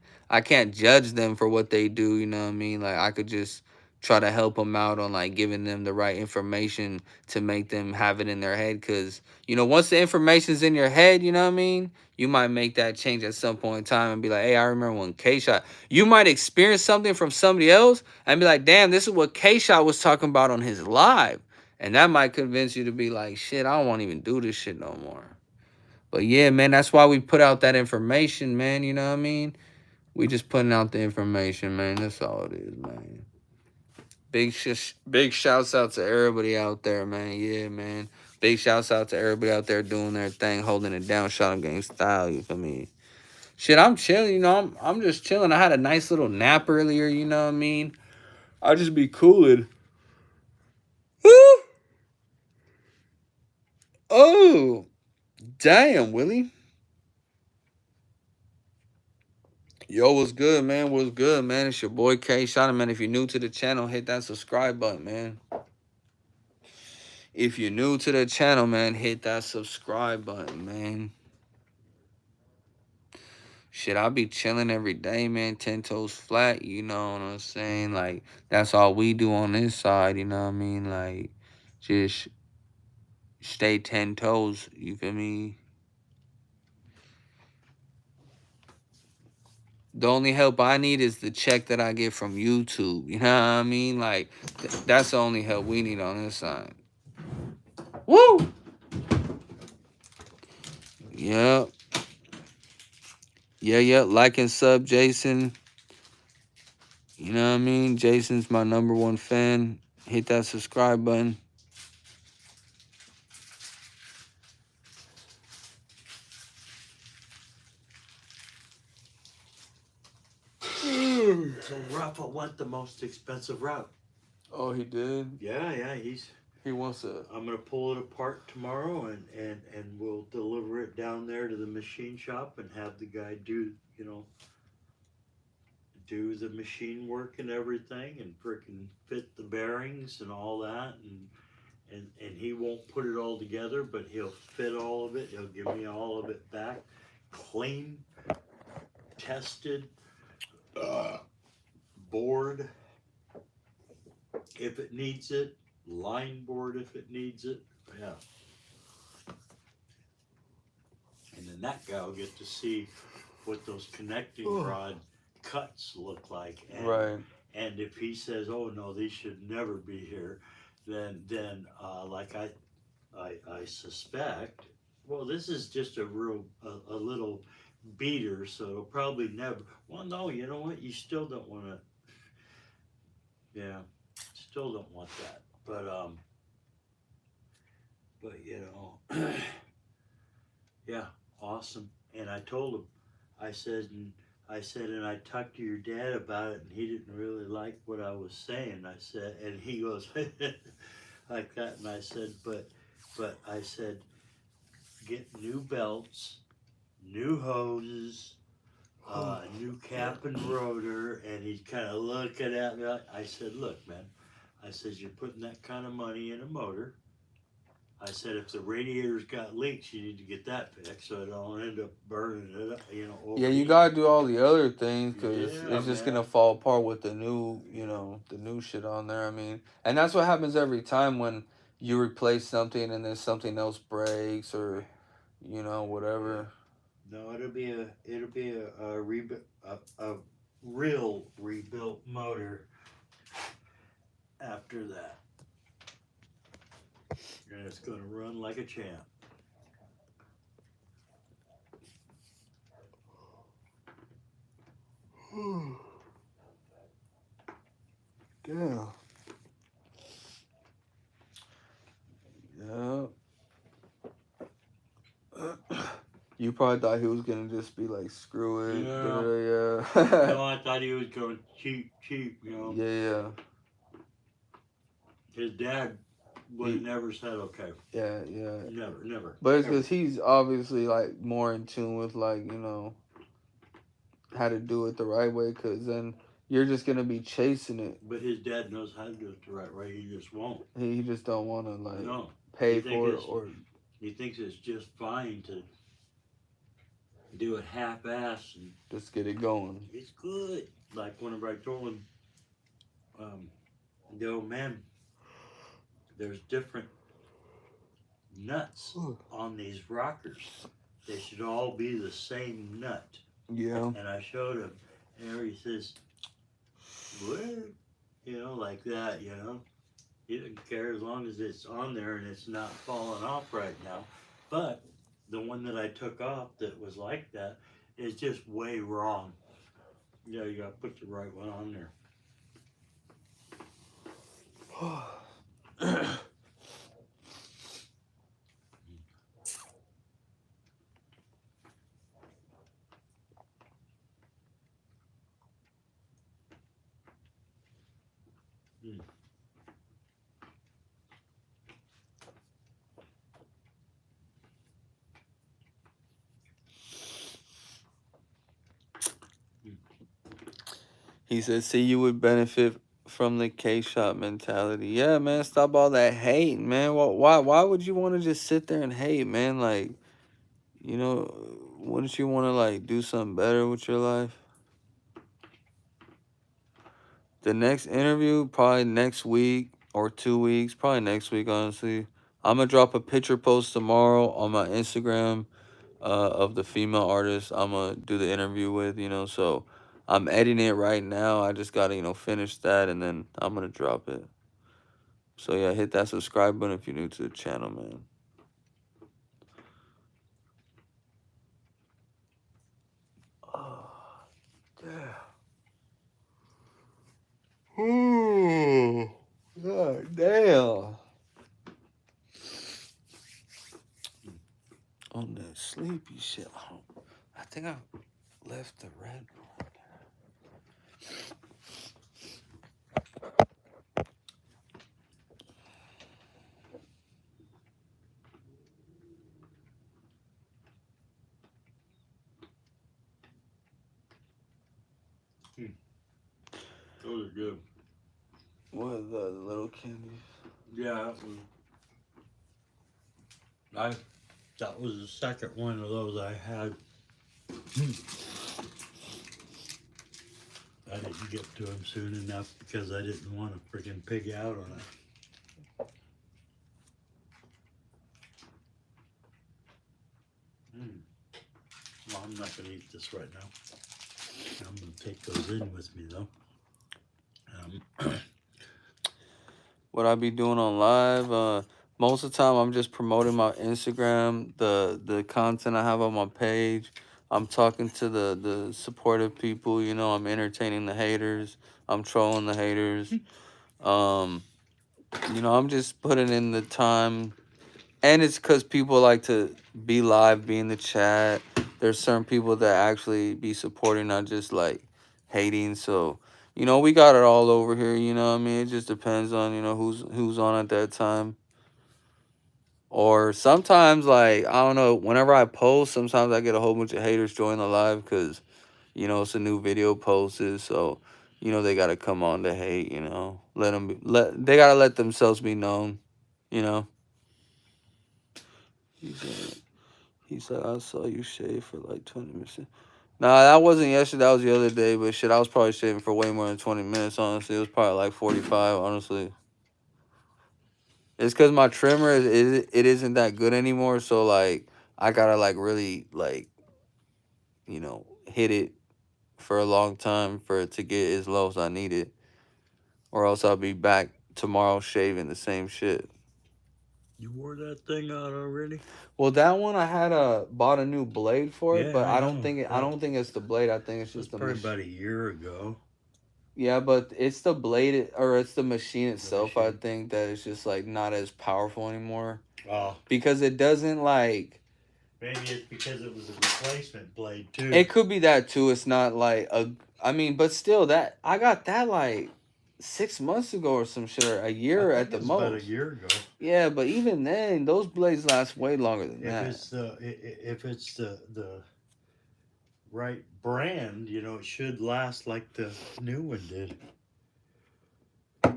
judge them for what they do, you know what I mean? Like, I could just try to help them out on, like, giving them the right information to make them have it in their head. Because, you know, once the information's in your head, you know what I mean? You might make that change at some point in time and be like, hey, I remember when K-Shot. You might experience something from somebody else and be like, damn, this is what K-Shot was talking about on his live. And that might convince you to be like, shit, I don't want to even do this shit no more. But yeah, man, that's why we put out that information, man. You know what I mean? We just putting out the information, man. That's all it is, man. Big shouts out to everybody out there, man. Yeah, man. Big shouts out to everybody out there doing their thing, holding it down, shot game style. You feel me? Shit, I'm chilling. You know, I'm just chilling. I had a nice little nap earlier. You know what I mean? I just be cooling. Oh, damn, Willie. Yo, what's good, man? What's good, man? It's your boy KSHOTEM, man. If you're new to the channel, hit that subscribe button, man. If you're new to the channel, man, hit that subscribe button, man. Shit, I be chilling every day, man. 10 toes flat, you know what I'm saying? Like, that's all we do on this side, you know what I mean? Like, just stay 10 toes, you feel me? The only help I need is the check that I get from YouTube, you know what I mean? Like, that's the only help we need on this side. Woo! Yep. Yeah. Like and sub, Jason. You know what I mean? Jason's my #1 fan. Hit that subscribe button. So Rafa went the most expensive route. Oh, he did? Yeah, He wants to. I'm gonna pull it apart tomorrow and we'll deliver it down there to the machine shop and have the guy do the machine work and everything and freaking fit the bearings and all that and he won't put it all together, but he'll fit all of it. He'll give me all of it back, clean, tested, board if it needs it, line board if it needs it. Yeah. And then that guy will get to see what those connecting rod cuts look like. And, Right. And if he says, "Oh no, these should never be here," then like I suspect. Well, this is just a little beater, so it'll probably never. Well, no, you know what? You still don't want to. Yeah, still don't want that. But you know, yeah, awesome. And I told him, I said, and I talked to your dad about it, and he didn't really like what I was saying. I said, and he goes like that, and I said, but I said, get new belts, new hoses, new cap and rotor, and he's kind of looking at me. I said, look, man, I said, you're putting that kind of money in a motor. I said, if the radiator's got leaks, you need to get that fixed so it don't end up burning it up, Yeah, you overheating. gotta do all the other things because Yeah, it's just gonna man. fall apart with the new, the new shit on there. I mean, and that's what happens every time when you replace something and then something else breaks or, whatever. No, it'll be a rebuild, a real rebuilt motor after that, and it's gonna run like a champ. Yeah. Yeah. You probably thought he was gonna just be like, screw it. Yeah. Yeah. No, I thought he was going cheap, Yeah, yeah. His dad would have never said okay. Yeah, yeah. Never. But it's Ever. because he's obviously like more in tune with like how to do it the right way. Because then you're just gonna be chasing it. But his dad knows how to do it the right way. He just won't. He just don't want to like No. pay for it or He thinks it's just fine to do it half-ass and just get it going. it's good. Like whenever I told him, the old man, there's different nuts on these rockers. They should all be the same nut. Yeah. And I showed him, and he says, "What?" Like that. He didn't care as long as it's on there and it's not falling off right now. But the one that I took off that was like that is just way wrong. Yeah, you gotta put the right one on there. He said, "See, you would benefit from the K-shot mentality." Yeah, man, stop all that hating, man. Why would you want to just sit there and hate, man? Like, wouldn't you want to like do something better with your life? The next interview, probably next week or 2 weeks, probably next week, honestly. I'm gonna drop a picture post tomorrow on my Instagram of the female artist I'm gonna do the interview with, so I'm editing it right now. I just gotta, finish that and then I'm gonna drop it. So yeah, hit that subscribe button if you're new to the channel, man. Oh, damn. Ooh, God damn. On that sleepy shit. I think I left the red one. Those are good. What are the little candies? Yeah, that was the second one of those I had. I didn't get to them soon enough because I didn't want to freaking pig out on it. Well, I'm not going to eat this right now. I'm going to take those in with me though. What I be doing on live, most of the time I'm just promoting my Instagram, the content I have on my page. I'm talking to the supportive people, I'm entertaining the haters. I'm trolling the haters. I'm just putting in the time. And it's because people like to be live, be in the chat. There's certain people that actually be supporting, not just like hating. So, we got it all over here, what I mean? It just depends on, who's on at that time. Or sometimes, like, I don't know, whenever I post, sometimes I get a whole bunch of haters join the live because, it's a new video posted. So, they got to come on to hate, they got to let themselves be known, He said, I saw you shave for like 20 minutes. Nah, that wasn't yesterday. That was the other day. But shit, I was probably shaving for way more than 20 minutes, honestly. It was probably like 45, honestly. It's because my trimmer, it isn't that good anymore. So, like, I got to, like, really, like, hit it for a long time for it to get as low as I need it. Or else I'll be back tomorrow shaving the same shit. You wore that thing out already? Well, that one I had bought a new blade for it, Yeah, but I I don't know. think I don't think it's the blade. I think it's It was just the probably machine. about a year ago. Yeah, but it's the blade or it's the machine itself. I machine. think that it's just like not as powerful anymore Oh, because it doesn't like. maybe it's because it was a replacement blade too. It could be that too. It's not like a. I mean, but still, that I got that like 6 months ago or some shit, or a year I at think the it was about a most. year ago. Yeah, but even then, those blades last way longer than If that. it's the right brand, you know, it should last like the new one did. If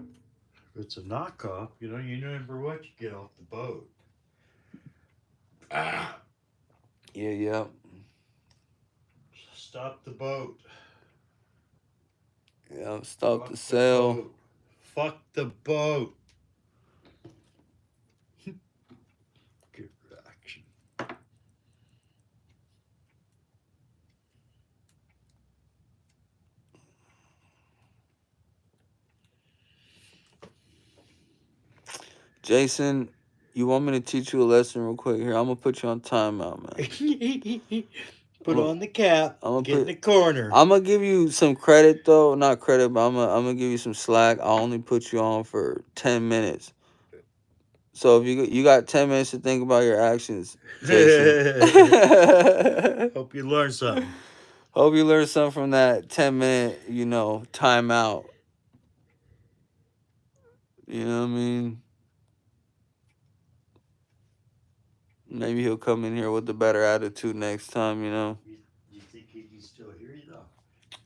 it's a knockoff, you know, you never what you get off the boat. Ah, Yeah. stop the boat. Yeah, stop the Fuck sale. boat. Fuck the boat. Good reaction. Jason, you want me to teach you a lesson real quick here? I'm gonna put you on timeout, man. Put on the cap. Get in the corner. I'm gonna give you some credit though, not credit, but I'm gonna give you some slack. I'll only put you on for 10 minutes. So if you got 10 minutes to think about your actions, Jason. Hope you learn something. Hope you learned something from that 10-minute, timeout. You know what I mean? Maybe he'll come in here with a better attitude next time, You think he can still hear you though?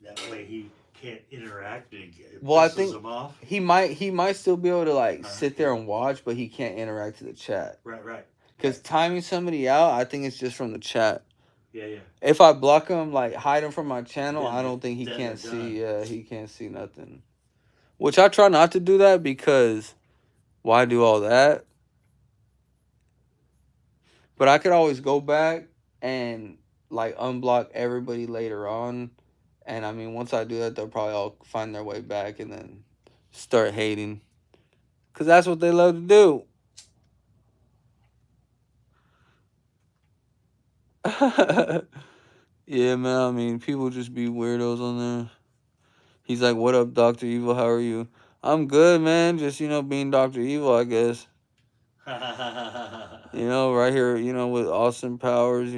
That way he can't interact and it Well, I pisses think him off. he might still be able to like sit there and watch, but he can't interact to the chat. Right. Because timing somebody out, I think it's just from the chat. Yeah. If I block him, like hide him from my channel, Then I don't think he then can't they're see. done. Yeah, he can't see nothing. Which I try not to do that because why do all that? But I could always go back and like unblock everybody later on. And I mean, once I do that, they'll probably all find their way back and then start hating. Because that's what they love to do. Yeah, man. I mean, people just be weirdos on there. He's like, "What up, Dr. Evil? How are you?" I'm good, man. Just, being Dr. Evil, I guess. Right here, with Austin Powers,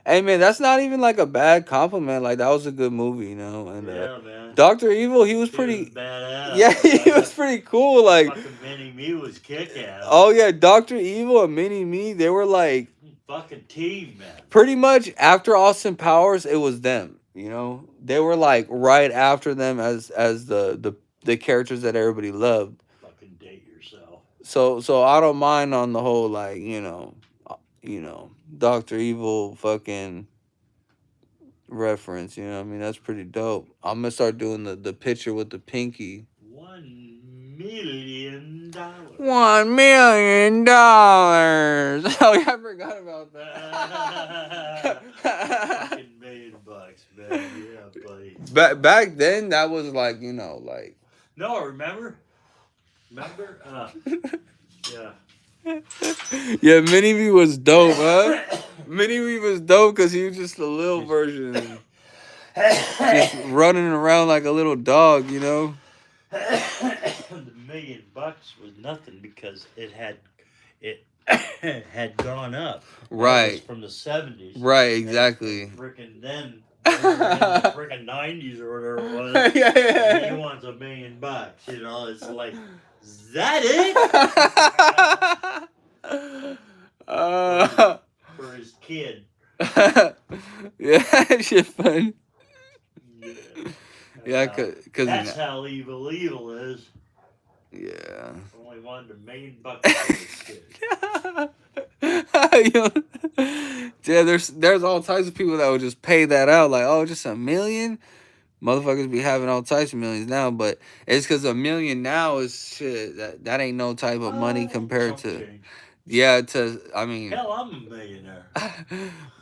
Hey, man, that's not even like a bad compliment. Like, that was a good movie, And Yeah, man. Dr. Evil, he was He pretty. was badass. Yeah, he was pretty cool. Like, fucking Mini Me was kick ass. oh, yeah, Dr. Evil and Mini Me, they were like. Fucking team, man. Pretty much after Austin Powers, it was them. They were like right after them as the characters that everybody loved. Fucking date yourself. So I don't mind on the whole like Dr. Evil fucking reference. I mean that's pretty dope. I'm gonna start doing the picture with the pinky. $1 million. $1 million. Oh yeah, I forgot about that. Fucking $1 million, man. Yeah, buddy. Back then, that was like like. No, remember? Yeah. Yeah, Mini Me was dope, huh? Mini Me was dope because he was just a little version. Just running around like a little dog, The $1 million was nothing because it had gone up. Right. That was from the 70s. Right, exactly. Freaking then, in the freaking 90s or whatever it was. Yeah. He wants $1 million. It's like, is that it? For his kid. Yeah, shit fun. Yeah, cause that's how evil is. Yeah. Only wanted $1 million for his kid. You know? Yeah, there's all types of people that would just pay that out. Like, oh, just $1 million? Motherfuckers be having all types of millions now, but it's because $1 million now is shit. That ain't no type of money compared Chump to, change. yeah, to, I mean, Hell, I'm a millionaire.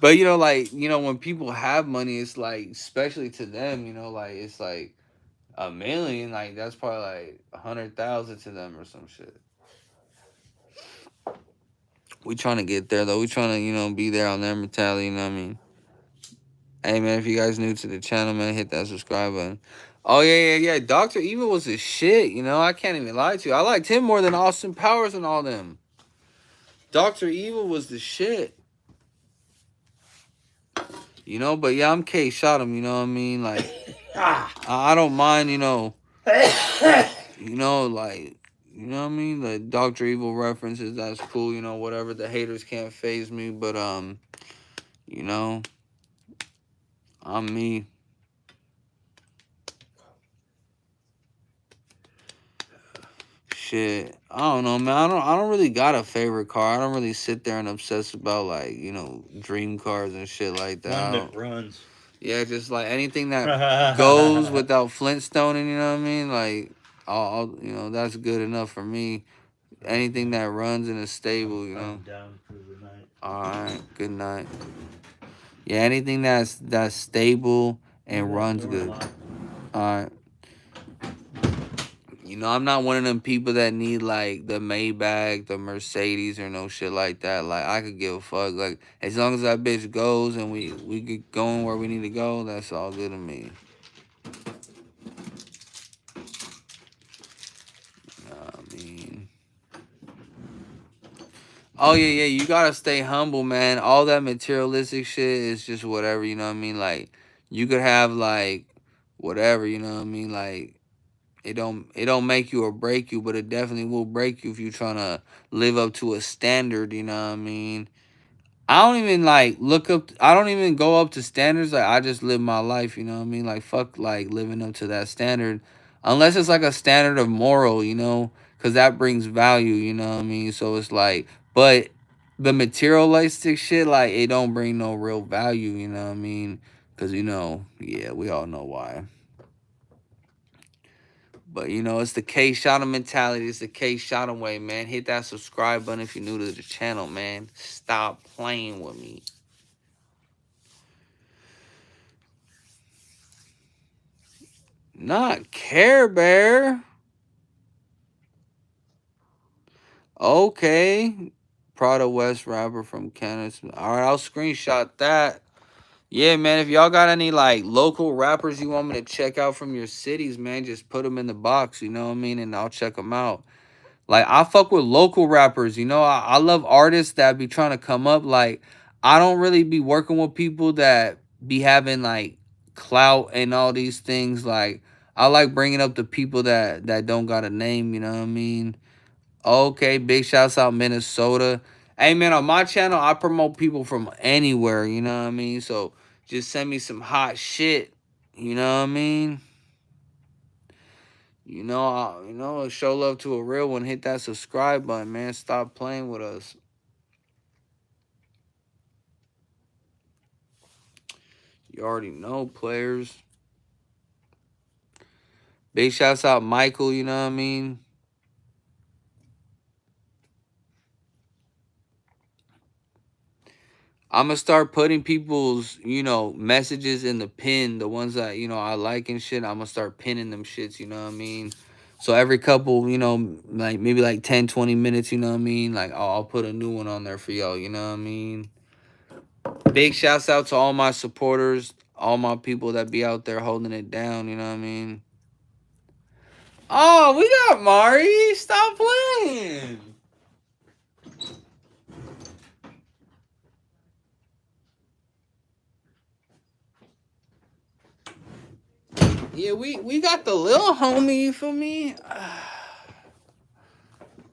but like, when people have money, it's like, especially to them, like, it's like $1 million, like, that's probably like 100,000 to them or some shit. We trying to get there though. We trying to, be there on their mentality, you know what I mean? Hey man, if you guys new to the channel, man, hit that subscribe button. Oh yeah. Dr. Evil was a shit, I can't even lie to you. I liked him more than Austin Powers and all them. Dr. Evil was the shit. But yeah, I'm KSHOTEM, you know what I mean? Like, I don't mind, like, you know what I mean? The Dr. Evil references, that's cool, whatever. The haters can't phase me, but, I'm me. Shit, I don't know, man. I don't really got a favorite car. I don't really sit there and obsess about, like, dream cars and shit like that. One that runs. Yeah, just like anything that goes without Flintstoning, you know what I mean? Like, that's good enough for me. Anything that runs and is stable, I'm down for the night. All right, good night. Yeah, anything that's stable and runs good. All right. I'm not one of them people that need, like, the Maybach, the Mercedes, or no shit like that. Like, I could give a fuck. Like, as long as that bitch goes and we get going where we need to go, that's all good to me. I mean... Oh, yeah, you gotta stay humble, man. All that materialistic shit is just whatever, you know what I mean? Like, you could have, like, whatever, you know what I mean? Like, it don't make you or break you, but it definitely will break you if you're trying to live up to a standard, you know what I mean? I don't even like I don't even go up to standards. Like, I just live my life, you know what I mean? Like, fuck like living up to that standard. Unless it's like a standard of moral, because that brings value, you know what I mean? So it's like, but the materialistic shit, like, it don't bring no real value, you know what I mean? Because, yeah, we all know why. But, it's the KSHOTEM mentality. It's the KSHOTEM way, man. Hit that subscribe button if you're new to the channel, man. Stop playing with me. Not Care Bear. Okay. Prada West rapper from Canada. All right, I'll screenshot that. Yeah, man, if y'all got any, like, local rappers you want me to check out from your cities, man, just put them in the box, you know what I mean? And I'll check them out. Like, I fuck with local rappers, I love artists that be trying to come up. Like, I don't really be working with people that be having, like, clout and all these things. Like, I like bringing up the people that don't got a name, you know what I mean? Okay, big shouts out Minnesota. Hey, man, on my channel, I promote people from anywhere, you know what I mean? So, just send me some hot shit, you know what I mean? Show love to a real one. Hit that subscribe button, man. Stop playing with us. You already know, players. Big shouts out Michael, you know what I mean? I'm going to start putting people's, messages in the pin. The ones that, I like and shit. I'm going to start pinning them shits, you know what I mean? So every couple, like maybe like 10, 20 minutes, you know what I mean? Like, I'll put a new one on there for y'all, you know what I mean? Big shouts out to all my supporters, all my people that be out there holding it down, you know what I mean? Oh, we got Mari. Stop playing. Yeah, we got the little homie, you feel me?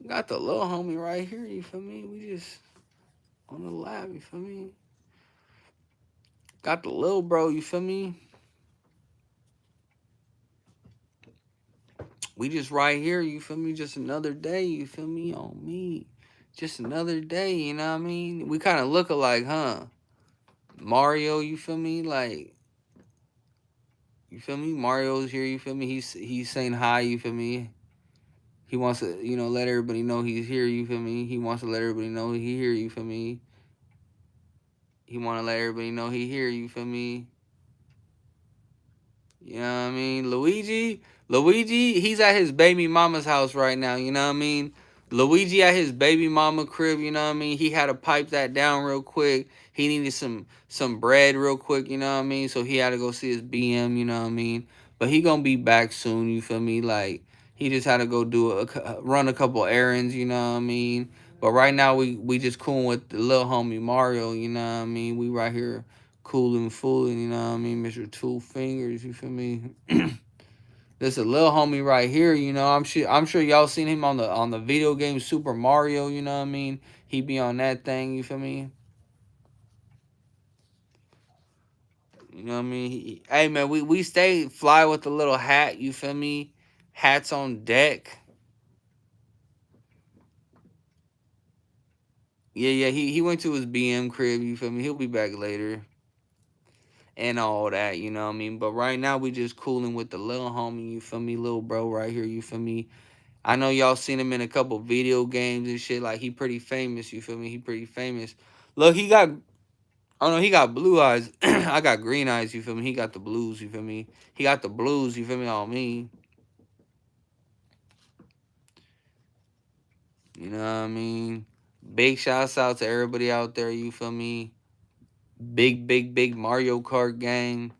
Got the little homie right here, you feel me? We just on the lab, you feel me? Got the little bro, you feel me? We just right here, you feel me? Just another day, you feel me? On me. Just another day, you know what I mean? We kind of look alike, huh? Mario, you feel me? Like, you feel me? Mario's here, you feel me? He's saying hi, you feel me? He wants to, you know, let everybody know he's here, you feel me? He wants to let everybody know he here, you feel me? He want to let everybody know he here, you feel me? You know what I mean? Luigi, he's at his baby mama's house right now, you know what I mean? Luigi at his baby mama crib, you know what I mean? He had to pipe that down real quick. He needed some bread real quick, you know what I mean? So he had to go see his BM, you know what I mean? But he gonna be back soon, you feel me? Like, he just had to go run a couple errands, you know what I mean? But right now we just cool with the little homie Mario, you know what I mean? We right here coolin' fooling, you know what I mean? Mr. Two Fingers, you feel me? This a little homie right here, you know. I'm sure y'all seen him on the video game Super Mario, you know what I mean? He be on that thing, you feel me? You know what I mean? Hey man, we stay fly with the little hat, you feel me? Hats on deck. Yeah, he went to his BM crib, you feel me? He'll be back later. And all that, you know what I mean? But right now we just cooling with the little homie, you feel me? Little bro right here, you feel me? I know y'all seen him in a couple video games and shit. Like, he pretty famous, you feel me? He pretty famous. Look, he got blue eyes. I got green eyes, you feel me? He got the blues, you feel me? He got the blues, you feel me, on me. You know what I mean? Big shouts out to everybody out there, you feel me? Big Mario Kart gang.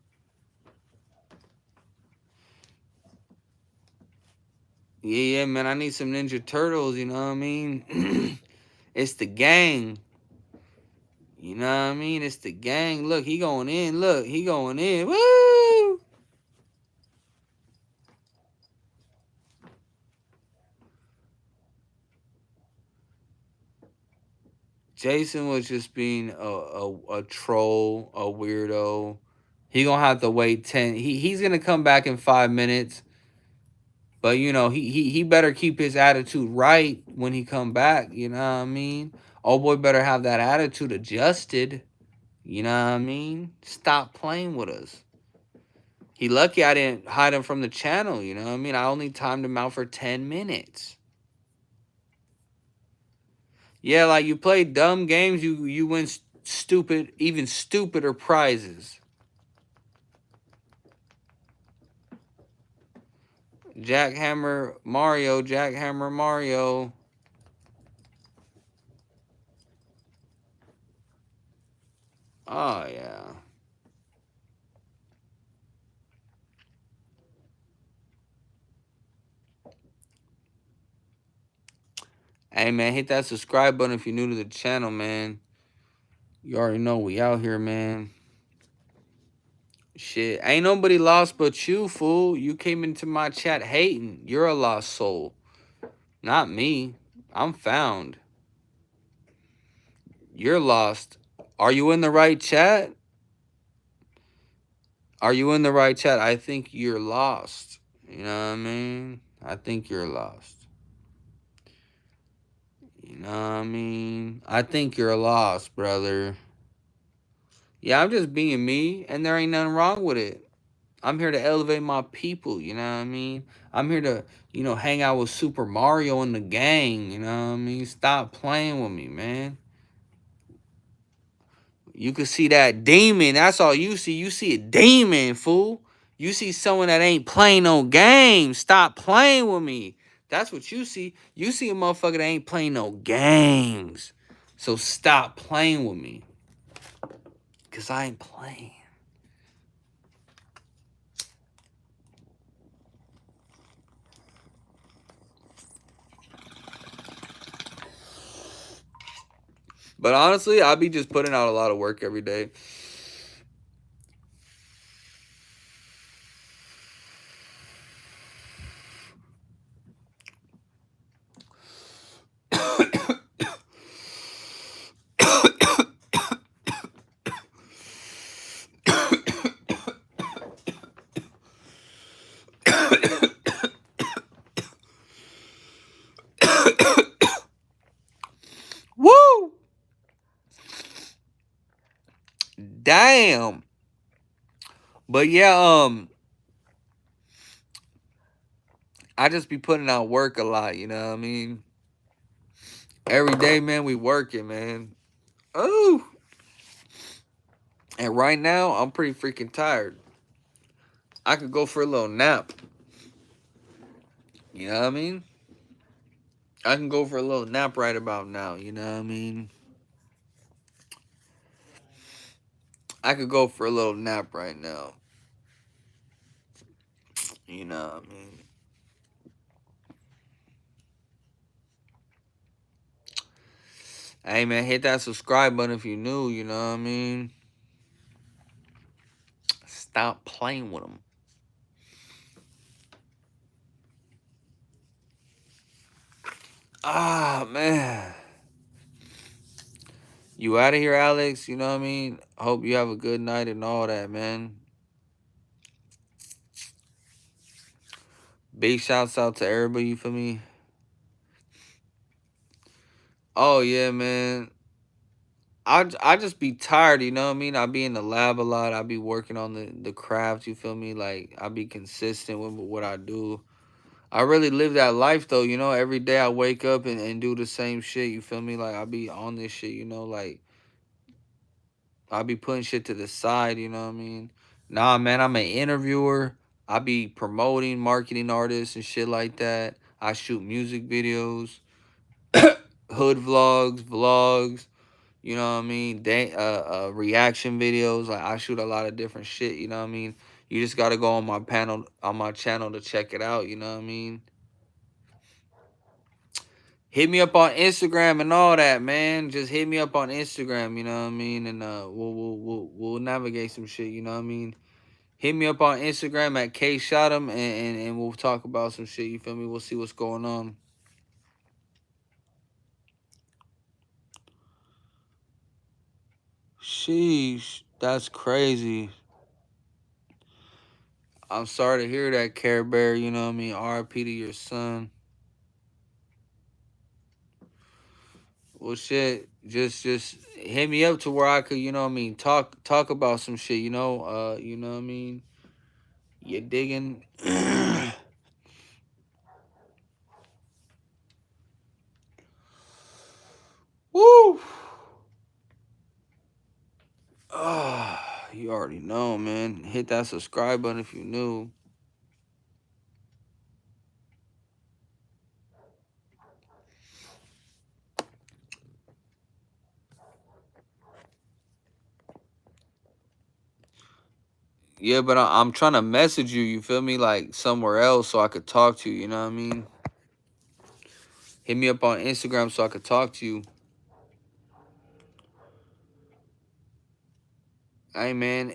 Yeah, man, I need some Ninja Turtles, you know what I mean? It's the gang. You know what I mean? It's the gang. Look, he going in. Look, he going in. Woo! Jason was just being a troll, a weirdo. He gonna have to wait 10. He's gonna come back in 5 minutes. But you know, he better keep his attitude right when he come back. You know what I mean? Oh boy, better have that attitude adjusted. You know what I mean? Stop playing with us. He lucky I didn't hide him from the channel. You know what I mean? I only timed him out for 10 minutes. Yeah, like, you play dumb games, you win stupid, even stupider prizes. Jackhammer Mario. Oh yeah. Hey man, hit that subscribe button if you're new to the channel, man. You already know we out here, man. Shit, ain't nobody lost but you, fool. You came into my chat hating. You're a lost soul. Not me. I'm found. You're lost. Are you in the right chat? Are you in the right chat? I think you're lost. You know what I mean? I think you're lost. You know what I mean? I think you're lost, brother. Yeah, I'm just being me, and there ain't nothing wrong with it. I'm here to elevate my people, you know what I mean? I'm here to, you know, hang out with Super Mario and the gang, you know what I mean? Stop playing with me, man. You can see that demon. That's all you see. You see a demon, fool. You see someone that ain't playing no games. Stop playing with me. That's what you see. You see a motherfucker that ain't playing no games. So stop playing with me. Because I ain't playing. But honestly, I be just putting out a lot of work every day. Damn. But yeah, I just be putting out work a lot, you know what I mean? Every day, man, we working, man. Oh. And right now, I'm pretty freaking tired. I could go for a little nap. You know what I mean? I can go for a little nap right about now, you know what I mean? I could go for a little nap right now. You know what I mean? Hey, man, hit that subscribe button if you're new, you know what I mean? Stop playing with them. Ah, man. You out of here, Alex, you know what I mean? Hope you have a good night and all that, man. Big shouts out to everybody, you feel me? Oh, yeah, man. I just be tired, you know what I mean? I be in the lab a lot. I be working on the craft, you feel me? Like, I be consistent with what I do. I really live that life, though, you know? Every day I wake up and do the same shit, you feel me? Like, I be on this shit, you know? Like, I be putting shit to the side, you know what I mean? Nah, man, I'm an interviewer. I be promoting marketing artists and shit like that. I shoot music videos, hood vlogs, you know what I mean? Reaction videos. Like, I shoot a lot of different shit, you know what I mean? You just gotta go on my channel to check it out, you know what I mean? Hit me up on Instagram and all that, man. Just hit me up on Instagram, you know what I mean? And we'll navigate some shit, you know what I mean? Hit me up on Instagram at KSHOTEM and we'll talk about some shit, you feel me? We'll see what's going on. Sheesh, that's crazy. I'm sorry to hear that, Care Bear, you know what I mean? RIP to your son. Well, shit, just hit me up to where I could, you know what I mean, talk about some shit, you know? You know what I mean? You digging? Woo! You already know, man. Hit that subscribe button if you new. Yeah, but I'm trying to message you, you feel me? Like, somewhere else so I could talk to you, you know what I mean? Hit me up on Instagram so I could talk to you. Hey, man.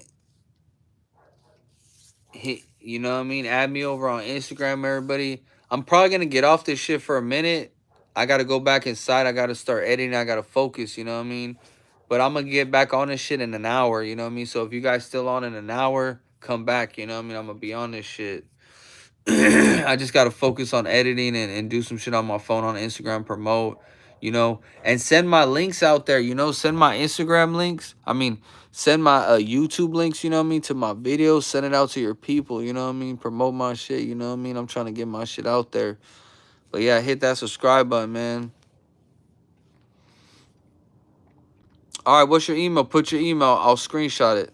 You know what I mean? Add me over on Instagram, everybody. I'm probably going to get off this shit for a minute. I got to go back inside. I got to start editing. I got to focus, you know what I mean? But I'm going to get back on this shit in an hour, you know what I mean? So if you guys still on in an hour, come back, you know what I mean? I'm going to be on this shit. I just got to focus on editing and do some shit on my phone on Instagram, promote, you know, and send my links out there, you know, send my Instagram links. I mean, send my YouTube links, you know what I mean, to my videos, send it out to your people, you know what I mean, promote my shit, you know what I mean. I'm trying to get my shit out there. But yeah, hit that subscribe button, man. All right, what's your email? Put your email. I'll screenshot it.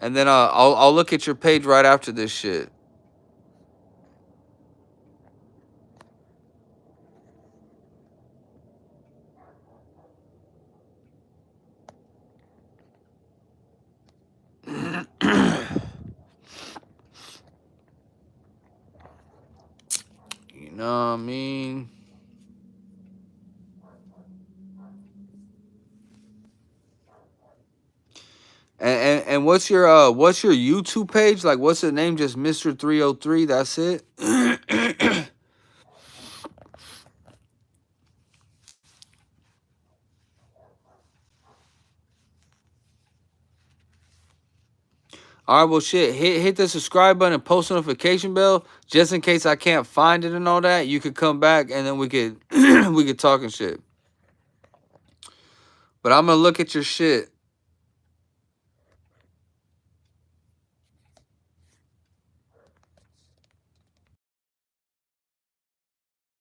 And then I'll look at your page right after this shit. You know what I mean? And what's your YouTube page? Like, what's the name? Just Mr. 303. That's it. All right, well, shit. Hit the subscribe button and post notification bell just in case I can't find it and all that. You could come back and then we could we could talk and shit. But I'm gonna look at your shit.